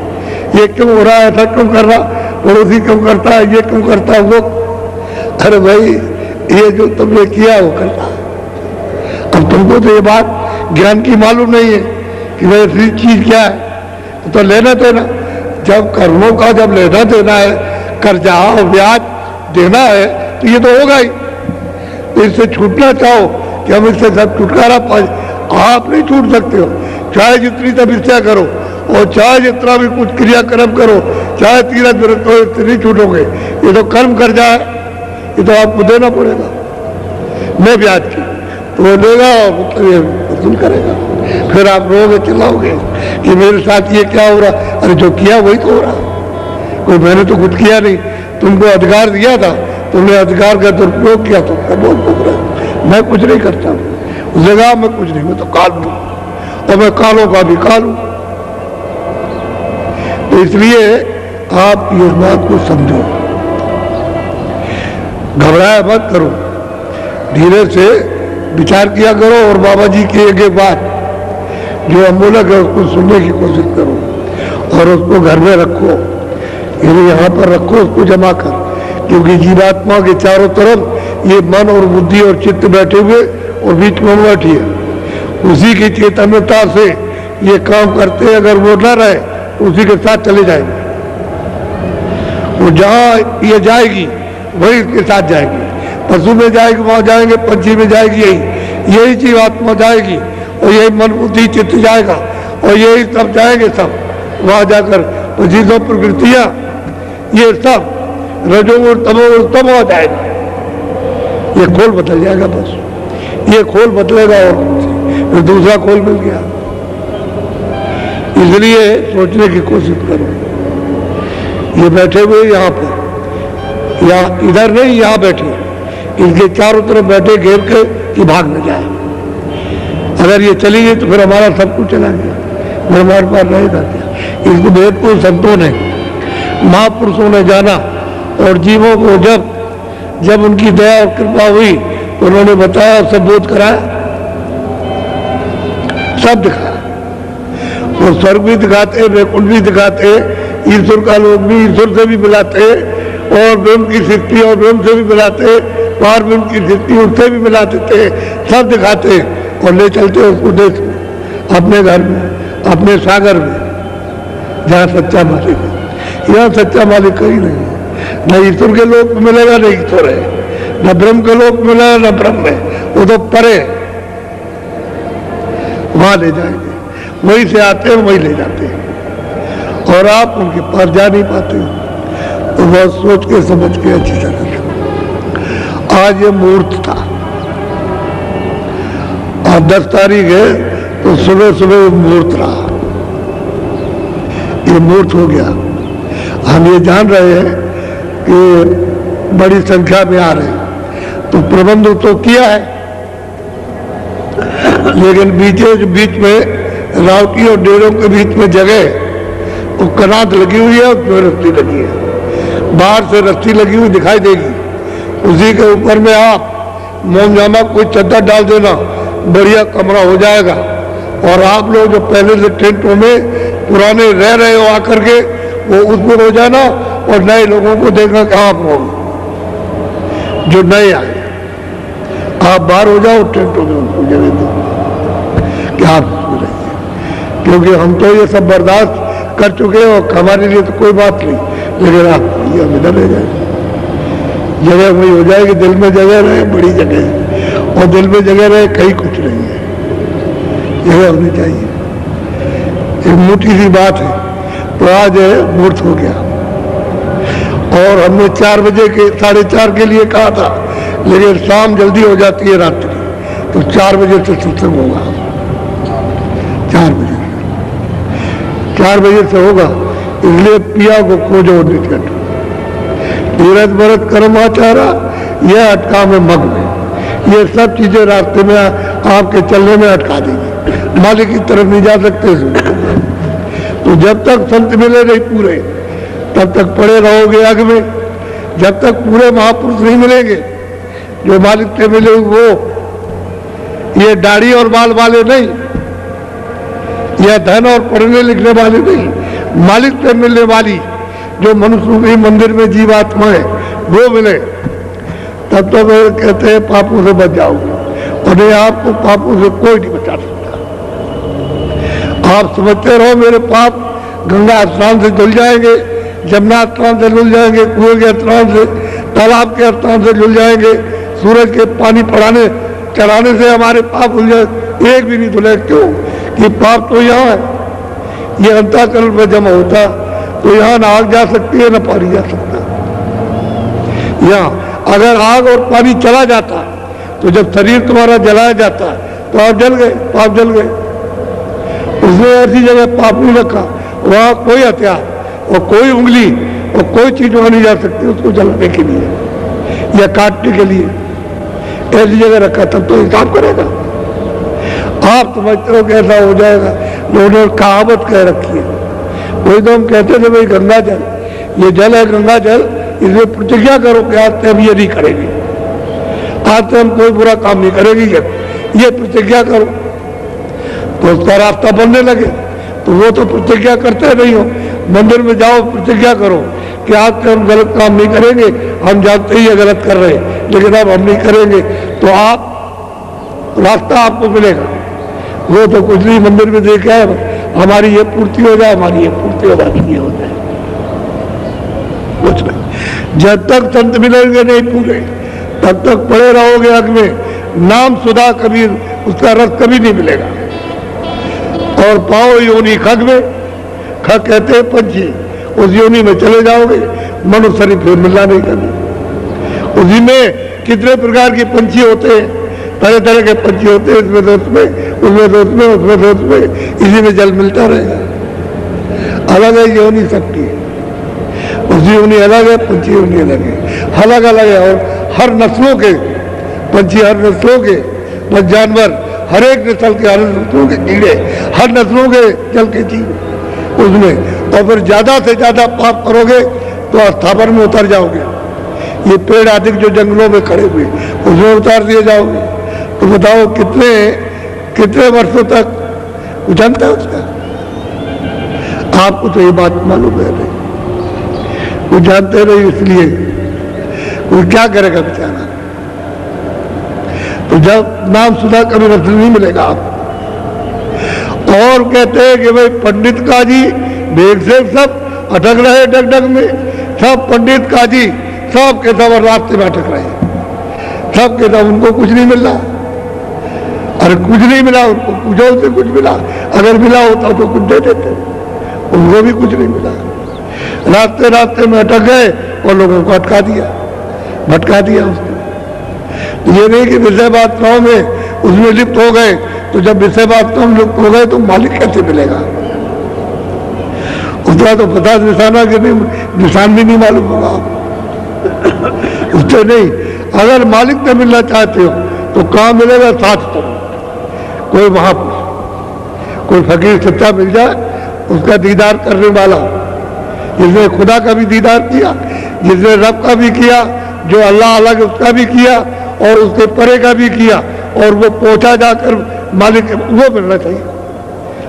ये क्यों हो रहा है, ऐसा क्यों कर रहा, पड़ोसी क्यों करता है, ये क्यों करता है वो। अरे भाई, ये जो तुमने किया वो करता है। अब तुमको तो ये बात ज्ञान की मालूम नहीं है कि भाई ऐसी चीज क्या है। तो लेना देना, जब कर्मों का जब लेना देना है, कर्जा और ब्याज देना है, तो ये तो होगा ही। तो इससे छूटना चाहो कि हम इससे सब छुटकारा पाए, आप नहीं छूट सकते हो। चाहे जितनी तपस्या करो और चाहे जितना भी कुछ क्रियाक्रम करो, चाहे तीरथ व्रत हो, इतनी छूटोगे। ये तो कर्म कर्जा है, ये तो आपको देना पड़ेगा। मैं ब्याज की तो वो लेगा और मतलब ये वसूल करेगा। फिर आप रोगे, चिल्लाओगे कि मेरे साथ ये क्या हो रहा। अरे जो किया वही तो हो रहा, कोई मैंने तो कुछ किया नहीं। तुमको अधिकार दिया था, तुमने अधिकार का दुरुपयोग किया, तो बहुत भोग रहा। मैं कुछ नहीं करता हूँ, उस जगह मैं कुछ नहीं, मैं तो काल हूँ और मैं कालों का भी काल हूँ। तो इसलिए आप इस बात को समझो, घबराया मत करो, धीरे से विचार किया करो और बाबा जी की एक बात जो अमूलक है उसको सुनने की कोशिश करो और उसको घर में रखो, यानी यहाँ पर रखो, उसको जमा कर। क्योंकि जीवात्मा के चारों तरफ ये मन और बुद्धि और चित्त बैठे हुए और बीच में बैठी है। उसी की चैतन्यता से ये काम करते हैं। अगर वो न रहे तो उसी के साथ चले जाएंगे। वो जहाँ ये जाएगी वही इसके साथ जाएगी। पशु में जाएगी वहां जाएंगे, पंछी में जाएगी, यही जीवात्मा जाएगी और यही मन बुद्धि चित्त जाएगा और यही सब जाएंगे। सब वहां जाकर पच्चीस प्रवृत्तियां ये सब रजोगुण तमोगुण सब वहां जाएगा। ये खोल बदल जाएगा, बस ये खोल बदलेगा और फिर दूसरा खोल मिल गया। इसलिए सोचने की कोशिश करो। ये बैठे हुए यहाँ पर, या इधर नहीं, यहाँ बैठे, इनके चारों तरफ बैठे घेर के कि भाग न जाए। अगर ये चली गई तो फिर हमारा सब कुछ चला गया, फिर हमारे पास रहेगा क्या। इसको वेद को संतों ने, महापुरुषों ने जाना और जीवों को जब उनकी दया और कृपा हुई तो उन्होंने बताया, सब बोध कराया, सब दिखाया। वो स्वर्ग भी दिखाते, वैकुंठ भी दिखाते, ईश्वर का लोक भी ईश्वर से भी मिलाते और ब्रह्म की सृष्टि और ब्रह्म से भी मिलाते, पार ब्रह्म की सृष्टि उससे भी मिला देते, सब दिखाते और ले चलते उसको देश में, अपने घर में, अपने सागर में, जहाँ सच्चा मालिक है। यहाँ सच्चा मालिक कहीं नहीं है। न ईश्वर के लोक में मिलेगा, न ईश्वर है, न ब्रह्म के लोक में मिलेगा, न ब्रह्म है। वो तो परे, वहां ले जाएंगे, वहीं से आते हैं वहीं ले जाते हैं और आप उनके पास जा नहीं पाते हो। तो बहुत सोच के समझ के अच्छी तरह से। आज ये मुहूर्त था और 10 तारीख है, तो सुबह सुबह मुहूर्त रहा, ये मुहूर्त हो गया। हम ये जान रहे हैं कि बड़ी संख्या में आ रहे हैं, तो प्रबंध तो किया है, लेकिन बीच में रावटी और डेरों के बीच में जगह वो कनात लगी हुई है और व्यवस्थी लगी है। बाहर से रस्सी लगी हुई दिखाई देगी, उसी के ऊपर में आप मोमजामा कोई चद्दर डाल देना, बढ़िया कमरा हो जाएगा। और आप लोग जो पहले से टेंटों में पुराने रह रहे हो आकर के, वो उसमें हो जाना और नए लोगों को देखना कि आप हो जो नए आए, आप बाहर हो जाओ टेंटों में, उनको जगह दो कि आप उसमें रहिए, क्योंकि हम तो ये सब बर्दाश्त कर चुके हैं और हमारे लिए तो कोई बात नहीं, लेकिन आप ये हम इधर रह जाए, जगह वही हो जाएगी, दिल में जगह रहे, बड़ी जगह है, और दिल में जगह रहे कहीं कुछ नहीं है, जगह होनी चाहिए। एक मोटी सी बात है, तो आज मुहूर्त हो गया और हमने 4 बजे के 4:30 के लिए कहा था, लेकिन शाम जल्दी हो जाती है रात्रि, तो 4 बजे से सत्संग होगा, 4 बजे 4 बजे से होगा। इसलिए पिया को खोजो निकट, तीरथ भरत कर्माचारा, यह अटका में मग में, ये सब चीजें रास्ते में आपके चलने में अटका देंगी, मालिक की तरफ नहीं जा सकते। तो जब तक संत मिले नहीं पूरे, तब तक पड़े रहोगे आग में। जब तक पूरे महापुरुष नहीं मिलेंगे, जो मालिक से मिले वो, ये दाढ़ी और बाल वाले नहीं, यह धन और पढ़ने लिखने वाले नहीं, मालिक से मिलने वाली जो मनुष्य के मंदिर में जीवात्माएं वो मिले, तब तो वे कहते हैं पापों से बच जाओगे। और ये आपको पापों से कोई नहीं बचा सकता। आप समझते रहो मेरे पाप गंगा स्नान से धुल जाएंगे, जमुना स्नान से धुल जाएंगे, कुएं के स्नान से, तालाब के स्नान से धुल जाएंगे, सूरज के पानी चढ़ाने से हमारे पाप धुल जाए, एक भी नहीं धुले। क्यों? कि पाप तो यहाँ है, ये अंतःकरण में जमा होता, तो यहाँ ना आग जा सकती है ना पानी जा सकता। यहाँ अगर आग और पानी चला जाता, तो जब शरीर तुम्हारा जलाया जाता तो आप जल गए, पाप जल गए। उसने ऐसी जगह पाप नहीं रखा, वहाँ कोई हथियार और कोई उंगली और कोई चीज वहाँ नहीं जा सकती उसको जलाने के लिए या काटने के लिए, ऐसी जगह रखा, तब तो हिसाब करेगा। आप समझते हो कि ऐसा हो जाएगा, लोगों ने कहावत कह रखी है। वही तो हम कहते थे भाई गंगा जल, ये जल है गंगा जल, इसमें प्रतिज्ञा करो कि आज से हम ये नहीं करेंगे, आज से हम कोई बुरा काम नहीं करेंगे, ये प्रतिज्ञा करो। तो उसका रास्ता बनने लगे, तो वो तो प्रतिज्ञा करते नहीं हो। मंदिर में जाओ प्रतिज्ञा करो कि आज से हम गलत काम नहीं करेंगे, हम जानते ही ये गलत कर रहे हैं, लेकिन अब हम नहीं करेंगे, तो आप रास्ता आपको मिलेगा। वो तो कुछ नहीं, मंदिर में देखा है हमारी ये पूर्ति हो जाए, हमारी ये पूर्ति हो जाए, ये हो जाए, कुछ नहीं। जब तक संत मिलेंगे नहीं पूरे, तब तक पड़े रहोगे आग में। नाम सुधा कबीर, उसका रस कभी नहीं मिलेगा। और पाओ योनि खग में, खग कहते हैं पंछी, उस योनि में चले जाओगे, मनुष्य शरीर फिर मिलना नहीं कभी। उसी में कितने प्रकार के पंछी होते हैं, तरह तरह के पंछी होते हैं, इसमें तो उसमें, उसमें तो उसमें, उसमें तो उसमें, इसी में जल मिलता रहेगा। अलग है योनि सबकी, उसी योनि अलग है, पंछी योनि अलग है, अलग अलग है। और हर नस्लों के पंछी, हर नस्लों के बस जानवर, हर एक नस्ल के, हर नस्लों के कीड़े, हर नस्लों के जल के जीव उसमें। और फिर ज्यादा से ज्यादा पाप करोगे तो अस्थापन में उतर जाओगे। ये पेड़ आदि जो जंगलों में खड़े हुए उसमें उतार दिए जाओगे। तो बताओ कितने वर्षों तक जानता है उसका? आपको तो ये बात मालूम है नहीं, वो जानते नहीं, इसलिए वो क्या करेगा बेचारा। तो जब नाम सुधा कभी रस नहीं मिलेगा आप। और कहते हैं कि भाई पंडित काजी वेद से सब अटक रहे डग में, सब पंडित काजी सब के सब रास्ते में अटक रहे, सब के सब उनको कुछ नहीं मिल रहा। अरे कुछ नहीं मिला उनको, पूछो उनसे कुछ मिला, अगर मिला होता तो कुछ दे देते, उनको भी कुछ नहीं मिला। रास्ते रास्ते में अटक गए और लोगों को अटका दिया, भटका दिया उसने। ये नहीं कि विषय वासनाओं में उसमें लिप्त हो गए, तो जब विषय वासनाओं में लिप्त हो गए तो मालिक कैसे मिलेगा? उसका तो 50 निशाना के निशान भी नहीं मालूम होगा उससे नहीं। अगर मालिक से मिलना चाहते हो तो कहाँ मिलेगा? साथ तो कोई महापुरुष, कोई फकीर सच्चा मिल जाए, उसका दीदार करने वाला, जिसने खुदा का भी दीदार किया, जिसने रब का भी किया, जो अल्लाह अलग उसका भी किया और उसके परे का भी किया, और वो पहुंचा जाकर मालिक वो मिलना चाहिए,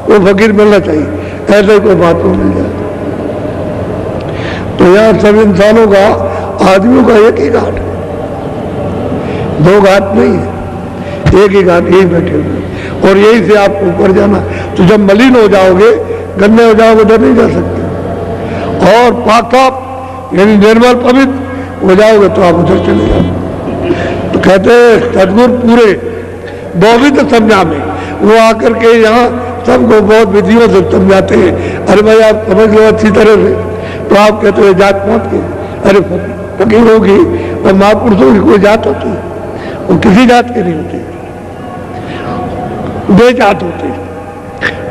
वो फकीर मिलना चाहिए। ऐसे कोई बात नहीं मिल जाए। तो यहाँ सब इंसानों का, आदमियों का एक ही घाट है, दो घाट नहीं है, एक ही घाट, यही बैठे हुए, और यही से आपको ऊपर जाना। तो जब मलिन हो जाओगे, गंदे हो जाओगे, उधर नहीं जा सकते, और पाक साफ यानी निर्मल पवित्र हो जाओगे तो आप उधर चले जाओगे। तो कहते हैं सदगुरु पूरे बहुत समझा में, वो आकर के यहाँ सबको बहुत विधियों से समझाते हैं। अरे भाई आप समझ लो अच्छी तरह से, तो आप कहते हो जात पात के, अरे फकीर होगी और महापुरुषों की कोई जात होती है? वो किसी जात के नहीं होते, बेजात होते हैं।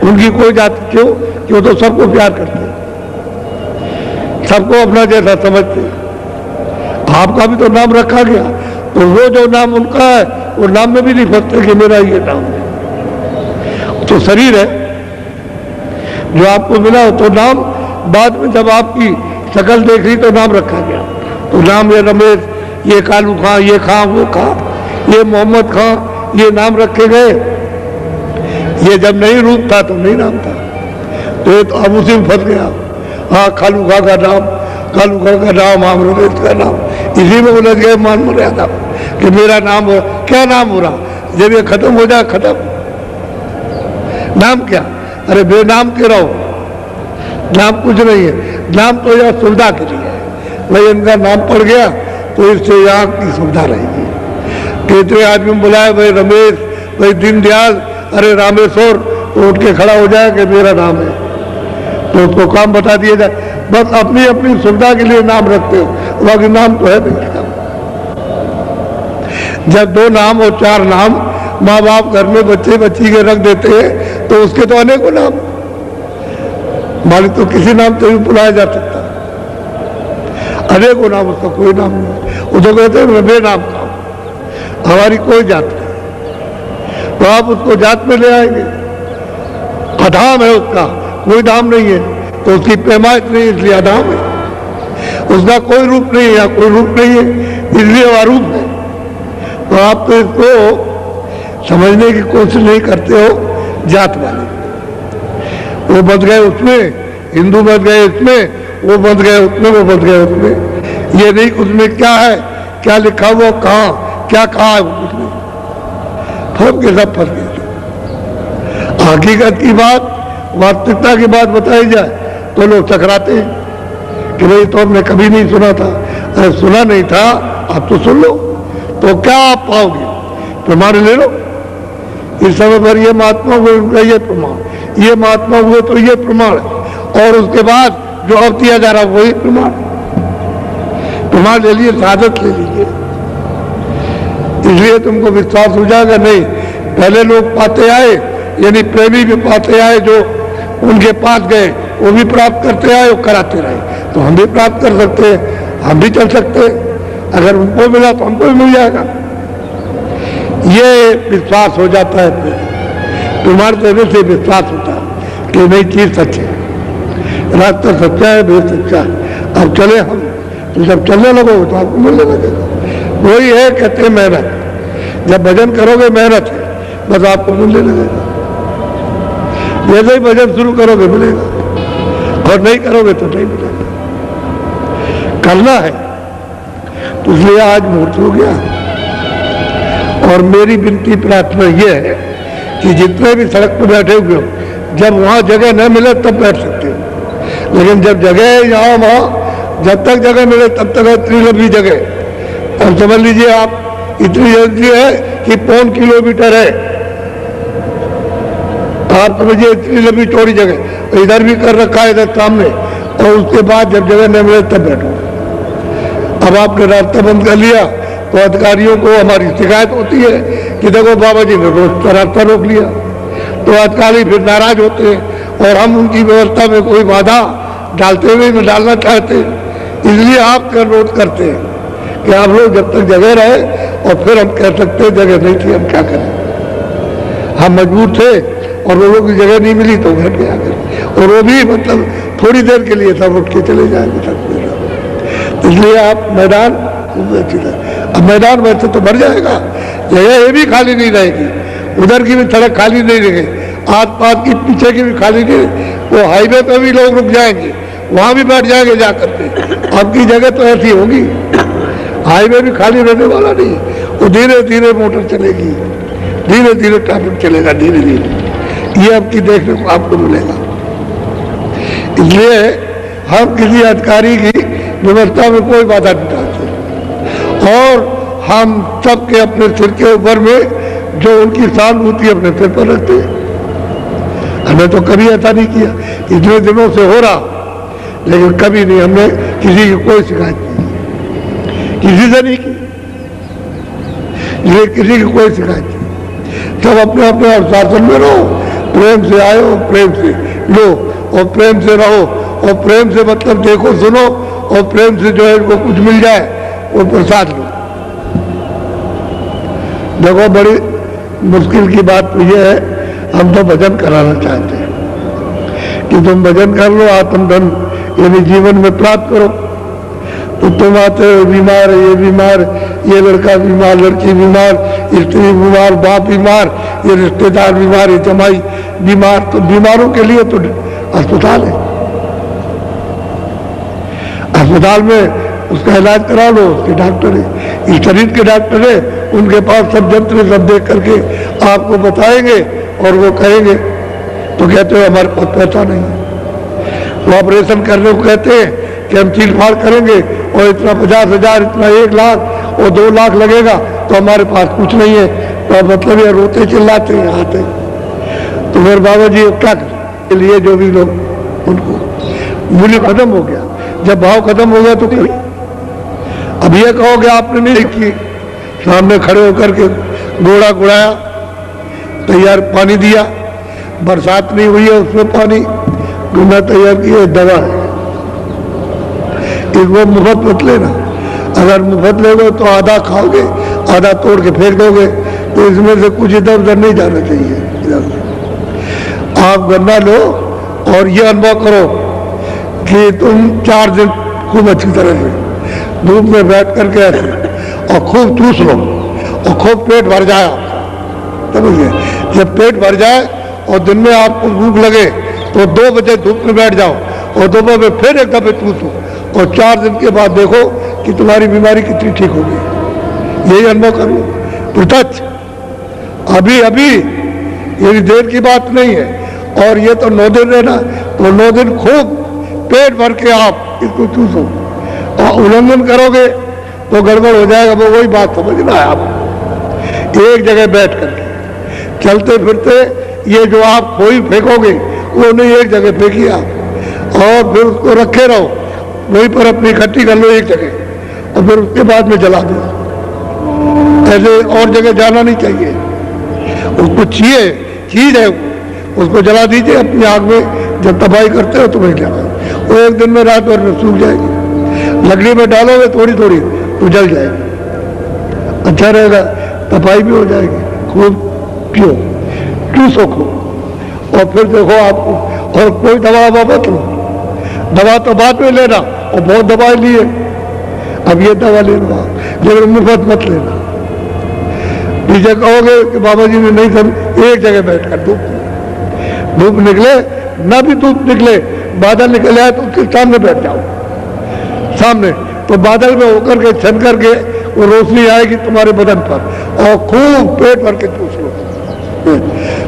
उनकी कोई जात क्यों? क्यों तो सबको प्यार करते हैं, सबको अपना जैसा समझते हैं। आपका भी तो नाम रखा गया, तो वो जो नाम उनका है वो नाम में भी नहीं फंसते कि मेरा ये नाम है। तो शरीर है जो आपको मिला, तो नाम बाद में जब आपकी शक्ल देख रही तो नाम रखा गया। तो नाम ये रमेश, ये कालू खां, ये खां, वो खां, ये मोहम्मद खां, ये नाम रखे गए। ये जब नहीं रूप था तो नहीं नाम था, तो ये तो अब उसी में फंस गया। हाँ कालू खां का नाम, कालू खां का नाम, हम रमेश का नाम, इसी में उलझ गए मान मर्यादा कि मेरा नाम हो, क्या नाम हो रहा। जब ये खत्म हो जाए, खत्म नाम क्या? अरे बेनाम के रहो, नाम कुछ नहीं है। नाम तो यह सुविधा के लिए है, भाई इनका नाम पड़ गया तो इससे यहाँ की सुविधा रहेगी। कितने आदमी बुलाए, भाई रमेश, भाई दीनदयाल, अरे रामेश्वर, तो उठ के खड़ा हो जाए कि मेरा नाम है, तो उसको काम बता दिया जाए। बस अपनी अपनी सुविधा के लिए नाम रखते हो, बाकी नाम तो है नहीं। जब दो नाम और चार नाम माँ बाप घर में बच्चे बच्ची के रख देते हैं, तो उसके तो अनेकों नाम, मालिक तो किसी नाम से भी बुलाया जा सकता, अनेकों नाम, उसका कोई नाम नहीं। वो तो कहते हैं बेनाम काम, हमारी कोई जात नहीं, तो आप उसको जात में ले आएंगे। अधाम है उसका, कोई नाम नहीं है, तो उसकी पैमाइश नहीं, इसलिए अधाम है। उसका कोई रूप नहीं है, या कोई रूप नहीं है, इसलिए वह रूप है। तो आप तो इसको समझने की कोशिश नहीं करते हो। जात वाले वो बच गए उसमें, हिंदू बच गए इसमें, वो बच गए उसमें, वो बच गए उसमें। ये नहीं उसमें क्या है, क्या लिखा हुआ, कहाँ क्या कहा है, वो कुछ नहीं, फर्क के सब फंस गए। हकीकत की बात, वास्तविकता की बात बताई जाए तो लोग टकराते हैं कि भाई तो हमने कभी नहीं सुना था। अरे सुना नहीं था, आप तो सुन लो, तो क्या आप पाओगे? प्रमाण ले लो। इस समय पर ये महात्मा हुए, उनका ये प्रमाण, ये महात्मा हुए तो ये प्रमाण, और उसके बाद जो अब दिया जा रहा वही प्रमाण। प्रमाण ले लिए, शहादत ले लीजिए, इसलिए तुमको विश्वास हो जाएगा। नहीं, पहले लोग पाते आए, यानी प्रेमी भी पाते आए, जो उनके पास गए वो भी प्राप्त करते आए और कराते रहे, तो हम भी प्राप्त कर सकते हैं, हम भी चल सकते हैं। अगर उनको मिला तो हमको भी मिल जाएगा। ये विश्वास हो जाता है, प्रमाण देने से विश्वास होता है कि नई चीज सच है, रास्ता सच्चा है, भेद सच्चा है। अब चले हम, तो जब चलने लगोगे तो आपको मिलने लगेगा। वही है कहते हैं मेहनत, जब भजन करोगे मेहनत है, बस आपको मिलने लगेगा। जैसे ही भजन शुरू करोगे मिलेगा, और नहीं करोगे तो नहीं मिलेगा। करना है, तो इसलिए आज मुहूर्त हो गया। और मेरी विनती प्रार्थना यह है कि जितने भी सड़क पर बैठे हुए हो, जब वहाँ जगह न मिले तब बैठ सकते हो, लेकिन जब जगह है यहाँ वहाँ, जब तक जगह मिले तब तक इतनी लंबी जगह। अब समझ लीजिए आप, इतनी जल्दी है कि 5 किलोमीटर है, आप समझिए इतनी लंबी चौड़ी जगह, इधर भी कर रखा है इधर सामने, और उसके बाद जब जगह न मिले तब बैठो। अब आपने रास्ता बंद कर लिया तो अधिकारियों को हमारी शिकायत होती है कि देखो बाबा जी ने रोज रास्ता रोक लिया, तो अधिकारी फिर नाराज होते हैं और हम उनकी व्यवस्था में कोई बाधा डालते हुए न डालना चाहते। इसलिए आपका अनुरोध करते हैं कि आप लोग जब तक जगह रहे, और फिर हम कह सकते हैं जगह नहीं थी, हम क्या करें, हम मजबूर थे और लोगों की जगह नहीं मिली तो घर पे आ गए, और वो भी मतलब थोड़ी देर के लिए सब उठ के चले जाएंगे। इसलिए आप मैदान अब मैदान वैसे तो भर जाएगा, जगह ये भी खाली नहीं रहेगी, उधर की भी सड़क खाली नहीं रहेगी, आस पास की पीछे की भी खाली नहीं, वो हाईवे पे भी लोग रुक जाएंगे, वहां भी बैठ जाएंगे जाकर के। आपकी जगह तो ऐसी होगी, हाईवे भी खाली रहने वाला नहीं, वो धीरे धीरे मोटर चलेगी, धीरे धीरे ट्रैफिक चलेगा, धीरे धीरे ये आपकी देखने को आपको मिलेगा। इसलिए हम किसी अधिकारी की व्यवस्था में कोई बाधा नहीं डालते और हम सबके अपने सिर के ऊपर में जो उनकी सहानुभूति अपने सिर पर रखते हैं। हमने तो कभी ऐसा नहीं किया, इतने दिनों से हो रहा, लेकिन कभी नहीं हमने किसी की कोई शिकायत नहीं, किसी से नहीं की, ये किसी की कोई शिकायत नहीं। सब अपने अपने अनुशासन में रहो, प्रेम से आयो, प्रेम से लो और प्रेम से रहो और प्रेम से मतलब देखो सुनो और प्रेम से जो है इनको कुछ मिल जाए वो प्रसाद लो। देखो बड़ी मुश्किल की बात तो ये है, हम तो भजन कराना चाहते हैं कि तुम भजन कर लो, आत्मधन यानी जीवन में प्राप्त करो। तो तुम आते हो बीमार है, ये बीमार, ये लड़का बीमार, लड़की बीमार, स्त्री बीमार, बाप बीमार, ये रिश्तेदार बीमार, ये जमाई बीमार, तो बीमारों के लिए तो अस्पताल है, अस्पताल में उसका इलाज करा लो, उसके डॉक्टर है, इस शरीर के डॉक्टर है, उनके पास सब यंत्र सब देख करके आपको बताएंगे और वो कहेंगे, तो कहते हो हमारे पास पैसा नहीं है, वो ऑपरेशन करने को कहते हैं कि हम चीर फाड़ करेंगे और इतना 50,000, इतना 1 लाख और 2 लाख लगेगा, तो हमारे पास कुछ नहीं है। तो मतलब ये रोते चिल्लाते हैं आते, तो फिर बाबा जी क्या करें, लिए जो भी लोग उनको मूल्य खत्म हो गया, जब भाव खत्म हो गया तो कोई अब ये कहोगे आपने नहीं की, सामने खड़े होकर के घोड़ा गुड़ाया, तैयार पानी दिया, बरसात नहीं हुई है उसमें पानी गुना तैयार किया, दवा है, इसको मुफ्त मत लेना, अगर मुफ्त लोगे तो आधा खाओगे, आधा तोड़ के फेंक दोगे, तो इसमें से कुछ इधर उधर नहीं जाना चाहिए। आप गन्ना लो और ये अनुभव करो कि तुम 4 दिन खूब अच्छी तरह से धूप में बैठ करके ऐसे और खूब चूस लो और खूब पेट भर जाए, समझिए, जब पेट भर जाए और दिन में आपको भूख लगे तो 2 बजे धूप में बैठ जाओ और दोपहर में फिर एक दफे चूसो और 4 दिन के बाद देखो कि तुम्हारी बीमारी कितनी ठीक होगी। यही अनुभव करो प्रत्यक्ष, अभी अभी, ये देर की बात नहीं है। और ये तो 9 दिन रहना, तो 9 दिन खूब पेट भर के आप इसको चूसो और उल्लंघन करोगे तो गड़बड़ हो जाएगा। वो वही बात समझना है, आप एक जगह बैठ करके चलते फिरते ये जो आप खोई फेंकोगे वो नहीं, एक जगह फेंकिए आप और फिर उसको रखे रहो, वहीं पर अपनी इकट्ठी कर लो एक जगह और फिर उसके बाद में जला दो। ऐसे और जगह जाना नहीं चाहिए, उसको चीज है उसको जला दीजिए अपनी आग में, जब तबाही करते हो तो वही जलाओ, वो एक दिन में रात भर में सूख जाएगी। लकड़ी में डालोगे थोड़ी थोड़ी तो जल जाएगी, अच्छा रहेगा, तपाई भी हो जाएगी। खूब पियो, चूसो खूब और फिर देखो आपको, और कोई दवा मत लो, दवा तो बाद में लेना, और बहुत दवाई लिए, अब ये दवा ले लो आप, लेकिन मुफ्त मत लेना। पीछे कहोगे कि बाबा जी ने नहीं समझ, एक जगह बैठकर धूप निकले ना भी धूप निकले, बादल निकल आए तो उसके सामने बैठ जाओ, सामने, तो बादल में होकर के छन करके वो रोशनी आएगी तुम्हारे बदन पर और खूब पेट भर के चूस लो,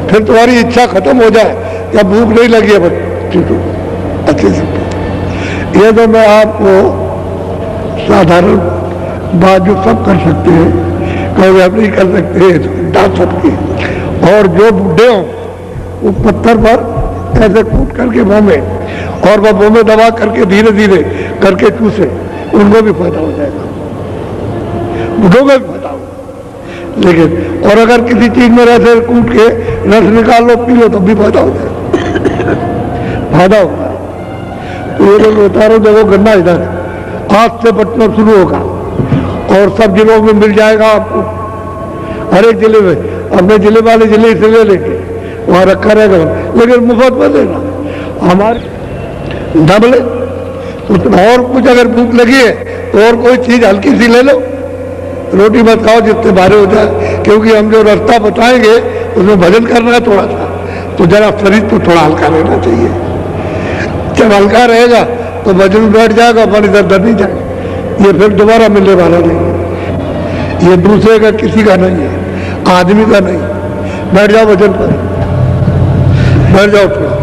फिर तुम्हारी इच्छा खत्म हो जाए, क्या भूख नहीं लगी है बच्ची तो अच्छे से। ये तो मैं आपको साधारण बात जो सब कर सकते हैं, कभी आप नहीं कर सकते, डांट सकते हैं। और जो बूढ़े हों वो पत्थर पर ऐसे कूट करके मुंह में, और वह मुंह में दबा करके धीरे धीरे करके चूसे, उनको भी फायदा हो जाएगा, बूढ़ों को भी फायदा हो। लेकिन और अगर किसी चीज में ऐसे कूट के रस निकाल लो, पी लो, तो भी फायदा हो जाएगा, फायदा होगा। तो ये लोग बता रहे देखो गन्ना इधर आज से बटना शुरू होगा और सब जिलों में मिल जाएगा आपको, हर एक जिले में, अपने जिले वाले जिले से ले लेंगे, वहां रखा रहेगा, लेकिन मुफ्त में देना। हमारे दबले तो और कुछ अगर भूख लगी है तो और कोई चीज हल्की सी ले लो, रोटी मत खाओ जितने भारे हो जाए, क्योंकि हम जो रास्ता बताएंगे उसमें भजन करना है थोड़ा सा, तो जरा शरीर को थोड़ा हल्का रहना चाहिए। जब हल्का रहेगा तो भजन में बैठ जाएगा, बड़ी दर्द नहीं जाएगा, ये फिर दोबारा मिलने वाला नहीं है, ये दूसरे का किसी का नहीं है, आदमी का नहीं। बैठ जाओ भजन पर, बैठ जाओ थोड़ा।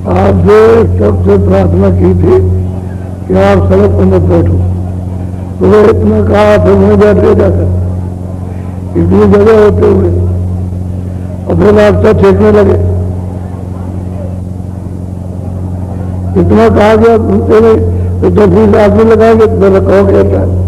आपसे सबसे प्रार्थना की थी कि आप सड़क पर मत बैठो, तो वो इतना कहा फिर मैं बैठ गया जाकर इतनी जगह होते हुए, और फिर रास्ता छेकने लगे। इतना कहा गया सुनते नहीं, तो 10-20 आदमी लगाएंगे तो मेरा कहो कहता है